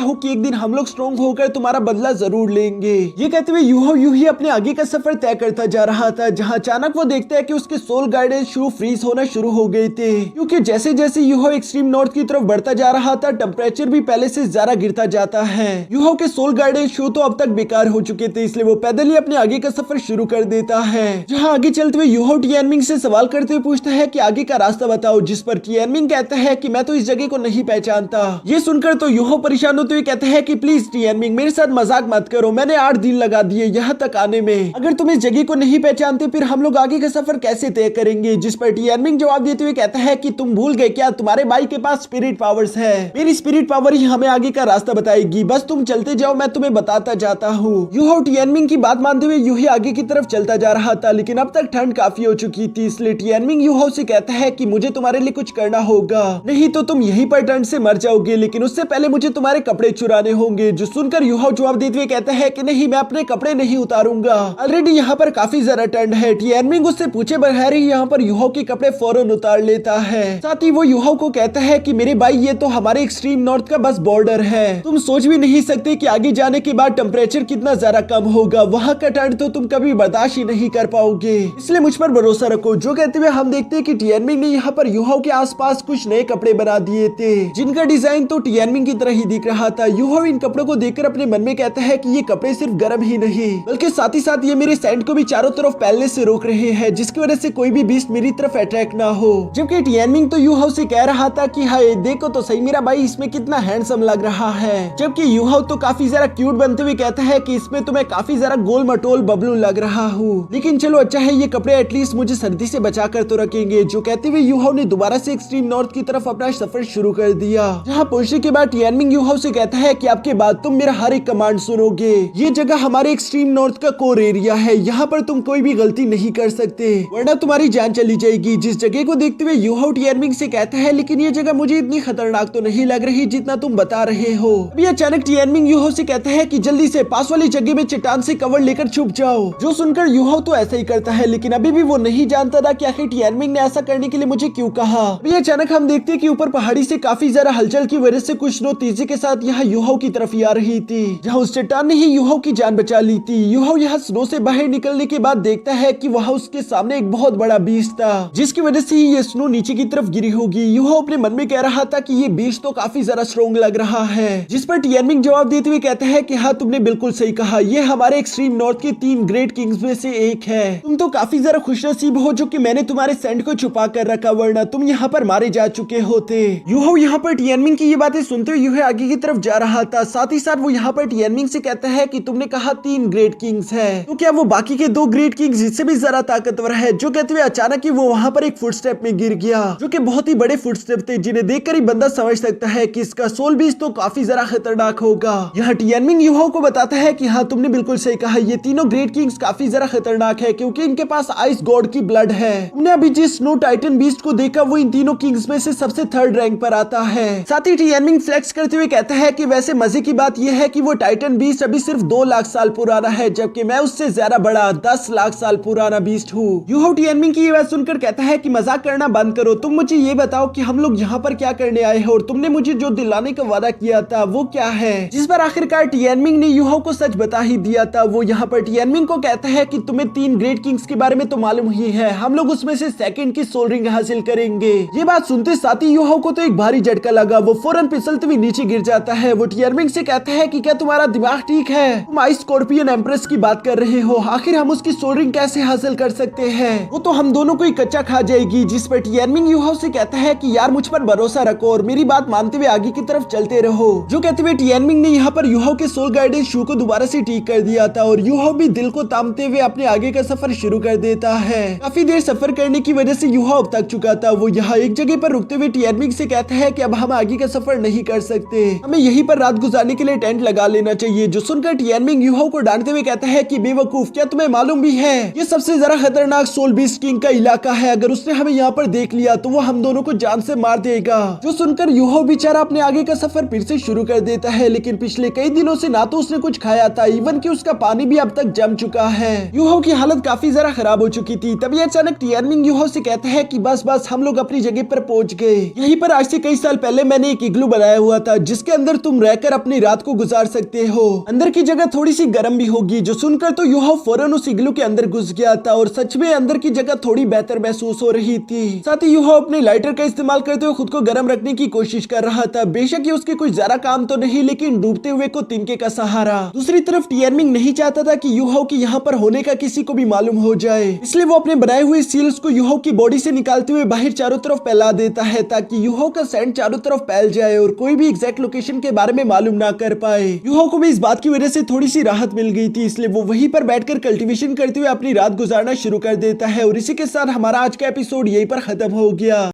हूँ कि एक दिन हम लोग स्ट्रॉन्ग होकर तुम्हारा बदला जरूर लेंगे। ये कहते हुए यूहो यूं ही अपने आगे का सफर तय करता जा रहा था, जहाँ अचानक वो देखता है कि उसके सोल गाइडेंस शू फ्रीज होना शुरू हो गए थे, क्योंकि जैसे जैसे यूहो एक्सट्रीम नॉर्थ की तरफ बढ़ता जा रहा था टेम्परेचर भी पहले से ज्यादा गिरता जाता है। यूहो के सोल गाइडेंस शू तो अब तक बेकार हो चुके थे, इसलिए वो पैदल ही अपने आगे का सफर शुरू कर देता है। जहाँ आगे चलते हुए यूहो टियानमिंग से सवाल करते हुए पूछता है कि आगे का रास्ता बताओ, जिस पर टियानमिंग कहता है कि मैं तो इस जगह को नहीं पहचानता। ये सुनकर तो यूहो परेशान होते हुए कहते हैं कि प्लीज टियानमिंग मेरे साथ मजाक मत करो, मैंने 8 दिन लगा दिए यहाँ तक आने में, अगर तुम इस जगह को नहीं पहचानते फिर हम लोग आगे का सफर कैसे तय करेंगे। जिस पर टियानमिंग जवाब देते हुए कहता है कि तुम भूल गए क्या, तुम्हारे भाई के पास स्पिरिट पावर्स है, मेरी स्पिरिट पावर ही हमें आगे का रास्ता बताएगी, बस तुम चलते जाओ, मैं तुम्हें बताता जाता हूँ। यूहो टियानमिंग की बात मानते हुए यूं ही आगे की तरफ चलता जा रहा था, लेकिन अब तक ठंड काफी हो चुकी थी, इसलिए टियानमिंग यूहो से कहता है कि मुझे तुम्हारे लिए कुछ करना होगा, नहीं तो तुम यहीं पर ठंड से मर जाओगे, लेकिन उससे पहले मुझे तुम्हारे कपड़े चुराने होंगे। जो सुनकर यूहो जवाब देते हुए कहता है कि नहीं, मैं अपने कपड़े नहीं उतारूंगा, ऑलरेडी यहाँ पर काफी ज्यादा ठंड है। टियानमिंग उससे पूछे बगैर ही यहाँ पर यूहो के कपड़े फौरन उतार लेता है। साथ ही वो यूहो को कहता है कि मेरे भाई ये तो हमारे एक्सट्रीम नॉर्थ का बस बॉर्डर है, तुम सोच भी नहीं सकते कि आगे जाने के बाद टेम्परेचर कितना ज्यादा कम होगा, वहाँ का ठंड तो तुम कभी बर्दाश्त ही नहीं कर पाओगे, इसलिए मुझ पर भरोसा रखो। जो कहते हुए हम देखते हैं कि टियानमिंग ने यहाँ पर यूहो के आसपास कुछ नए कपड़े बना दिए थे, जिनका डिजाइन तो टियानमिंग की तरह ही दिख रहा था। यूहो इन कपड़ों को देखकर अपने मन में कहता है कि ये कपड़े सिर्फ गर्म ही नहीं बल्कि साथ ही साथ ये मेरे सैंड को भी चारों तरफ फैलने से रोक रहे हैं, जिसकी वजह से कोई भी बीस्ट मेरी तरफ अट्रैक्ट ना हो। जबकि टियानमिंग तो यूहो से कह रहा था कि हाय देखो तो सही मेरा भाई इसमें कितना हैंडसम लग रहा है, जबकि यूहो तो काफी ज्यादा क्यूट बनते हुए कहता है कि इसमें तो मैं काफी ज्यादा गोल मटोल बबलू लग रहा हूँ, लेकिन चलो अच्छा है ये कपड़े एटलीस्ट मुझे सर्दी से बचा कर तो रखेंगे। जो कहते हुए यूहो ने दोबारा से एक्सट्रीम नॉर्थ की तरफ अपना सफर शुरू कर दिया। जहाँ पहुंचने के बाद टियानमिंग यूहो से कहता है कि आपके बाद तुम मेरा हर एक कमांड सुनोगे, ये जगह हमारे एक्सट्रीम नॉर्थ का कोर एरिया है, यहाँ पर तुम कोई भी गलती नहीं कर सकते वरना तुम्हारी जान चली जाएगी। जिस जगह को देखते हुए यूहो टियानमिंग से कहता है लेकिन ये जगह मुझे इतनी खतरनाक तो नहीं लग रही जितना तुम बता रहे हो। अभी अचानक टियानमिंग यूहो से कहता है कि जल्दी से पास वाली जगह में चट्टान से कवर लेकर छुप जाओ। जो सुनकर यूहो तो ऐसा ही करता है, लेकिन अभी भी वो नहीं जानता था कि आखिर टियानमिंग ने ऐसा करने के लिए मुझे क्यों कहा। अभी अचानक हम देखते हैं कि ऊपर पहाड़ी से काफी ज्यादा हलचल की वजह से कुछ स्नो तेजी के साथ यहाँ यूहो की तरफ ही आ रही थी, जहाँ उस चट्टान ने ही यूहो की जान बचा ली थी। यूहो यहाँ स्नो से बाहर निकलने के बाद देखता है कि वहाँ उसके सामने एक बहुत बड़ा बीस्ट था, जिसकी वजह से ही ये स्नो नीचे की तरफ गिरी होगी। यूहो अपने मन में कह रहा था कि ये बीस्ट तो काफी ज्यादा स्ट्रॉन्ग लग रहा है, जिस पर टियानमिंग जवाब देते हुए कहता है कि हाँ तुमने बिल्कुल सही कहा, ये हमारे एक्सट्रीम नॉर्थ के 3 ग्रेट किंग्स में से एक है। तुम तो काफी ज्यादा खुशनसीब हो जो कि मैंने तुम्हारे सैंड को छुपा कर रखा, वरना तुम यहाँ पर मारे जा चुके होते। यूहो यहाँ पर टियानमिंग की ये बातें सुनते हुए यूहो आगे की तरफ जा रहा था। साथ ही साथ वो यहाँ पर टियानमिंग से कहता है कि तुमने कहा 3 ग्रेट किंग्स है, तो क्या वो बाकी के 2 ग्रेट किंग्स इससे भी ज्यादा ताकतवर है। जो कहते हुए अचानक ही वो वहाँ पर एक फुटस्टेप में गिर गया, जो कि बहुत ही बड़े फुटस्टेप थे, जिन्हें देखकर ही बंदा समझ सकता है कि इसका सोल बीस्ट तो काफी ज्यादा खतरनाक होगा। यहाँ टियानमिंग यूहो को बताता है कि हाँ तुमने बिल्कुल सही कहा, ये तीनों ग्रेट किंग्स काफी ज्यादा खतरनाक है क्योंकि इनके पास आइस गॉड की ब्लड है। तुमने अभी जिस स्नो टाइटन बीस्ट को देखा वो इन तीनों किंग्स में से सबसे 3rd रैंक पर आता है। साथ ही टियानमिंग फ्लेक्स करते हुए कहता है कि वैसे मजे की बात यह है कि वो टाइटन बीस्ट अभी सिर्फ 2 लाख साल पुराना है, जबकि मैं उससे ज्यादा बड़ा 10 लाख साल पुराना बीस्ट हूँ। यूहो टियानमिंग की ये बात सुनकर कहता है कि मजाक करना बंद करो, तुम मुझे ये बताओ कि हम लोग यहाँ पर क्या करने आए हो और तुमने मुझे जो दिलाने का वादा किया था वो क्या है। जिस पर आखिरकार टियानमिंग ने यूहो को सच बता ही दिया था। वो यहाँ पर टियानमिंग को कहता है कि तुम्हें 3 ग्रेट किंग्स के बारे में तो मालूम ही है, हम लोग उसमें से 2nd की सोल रिंग हासिल करेंगे। ये बात सुनते साथ ही यूहो को तो एक भारी झटका लगा, वो फौरन फिसलते हुए नीचे गिर जाता है। वो टियानमिंग से कहता है कि क्या तुम्हारा दिमाग ठीक है, तुम आइस स्कॉर्पियन एम्प्रेस की बात कर रहे हो, आखिर हम उसकी सोल रिंग कैसे हासिल कर सकते हैं, वो तो हम दोनों को ही कच्चा खा जाएगी। जिस पर टियानमिंग यूहो से कहता है कि यार मुझ पर भरोसा रखो और मेरी बात मानते हुए आगे की तरफ चलते रहो। जो कहते हुए टियानमिंग ने यहाँ पर यूहो के सोल गाइडेंस शू को दोबारा से ठीक कर दिया था और यूहो भी दिल को तामते हुए अपने आगे का सफर शुरू कर देता है। काफी देर सफर करने की वजह से यूहो अब थक चुका था। वो यहाँ एक जगह पर रुकते हुए टियानमिंग से कहता है कि अब हम आगे का सफर नहीं कर सकते, हमें यहीं पर रात गुजारने के लिए टेंट लगा लेना चाहिए। जो सुनकर टियानमिंग यूहो को डांटते हुए कहता है कि बेवकूफ, क्या तुम्हें मालूम भी है ये सबसे ज्यादा खतरनाक सोल बीस्ट किंग का इलाका है, अगर उसने हमें यहाँ पर देख लिया तो वो हम दोनों को जान से मार देगा। जो सुनकर यूहो बेचारा अपने आगे का सफर फिर से शुरू कर देता है, लेकिन पिछले कई दिनों से ना तो उसने कुछ खाया था, इवन कि उसका पानी भी अब तक जम चुका है। यूहो की हालत काफी जरा खराब हो चुकी थी। तभी अचानक टियरमिंग यूहो से कहता है कि बस बस हम लोग अपनी जगह पर पहुंच गए। यहीं पर आज से कई साल पहले मैंने एक इग्लू बनाया हुआ था जिसके अंदर तुम रहकर अपनी रात को गुजार सकते हो। अंदर की जगह थोड़ी सी गर्म भी होगी। जो सुनकर तो यूहो फौरन उस इग्लू के अंदर घुस गया था और सच में अंदर की जगह थोड़ी बेहतर महसूस हो रही थी। साथ ही यूहो अपने लाइटर का इस्तेमाल करते हुए खुद को गर्म रखने की कोशिश कर रहा था। बेशक ये उसके कुछ ज्यादा काम तो नहीं, लेकिन डूबते हुए को तिनके का सहारा। दूसरी तरफ टियरमिंग नहीं चाहता था कि यूहो की यहाँ पर होने का किसी को भी मालूम हो जाए, इसलिए वो अपने बनाए हुए सील्स को यूहो की बॉडी से निकालते हुए बाहर चारों तरफ फैला देता है ताकि यूहो का सैंड चारों तरफ फैल जाए और कोई भी एग्जैक्ट लोकेशन के बारे में मालूम ना कर पाए। यूहो को भी इस बात की वजह से थोड़ी सी राहत मिल गई थी, इसलिए वो वहीं पर बैठकर कल्टीवेशन करते हुए अपनी रात गुजारना शुरू कर देता है। और इसी के साथ हमारा आज का एपिसोड यहीं पर खत्म हो गया।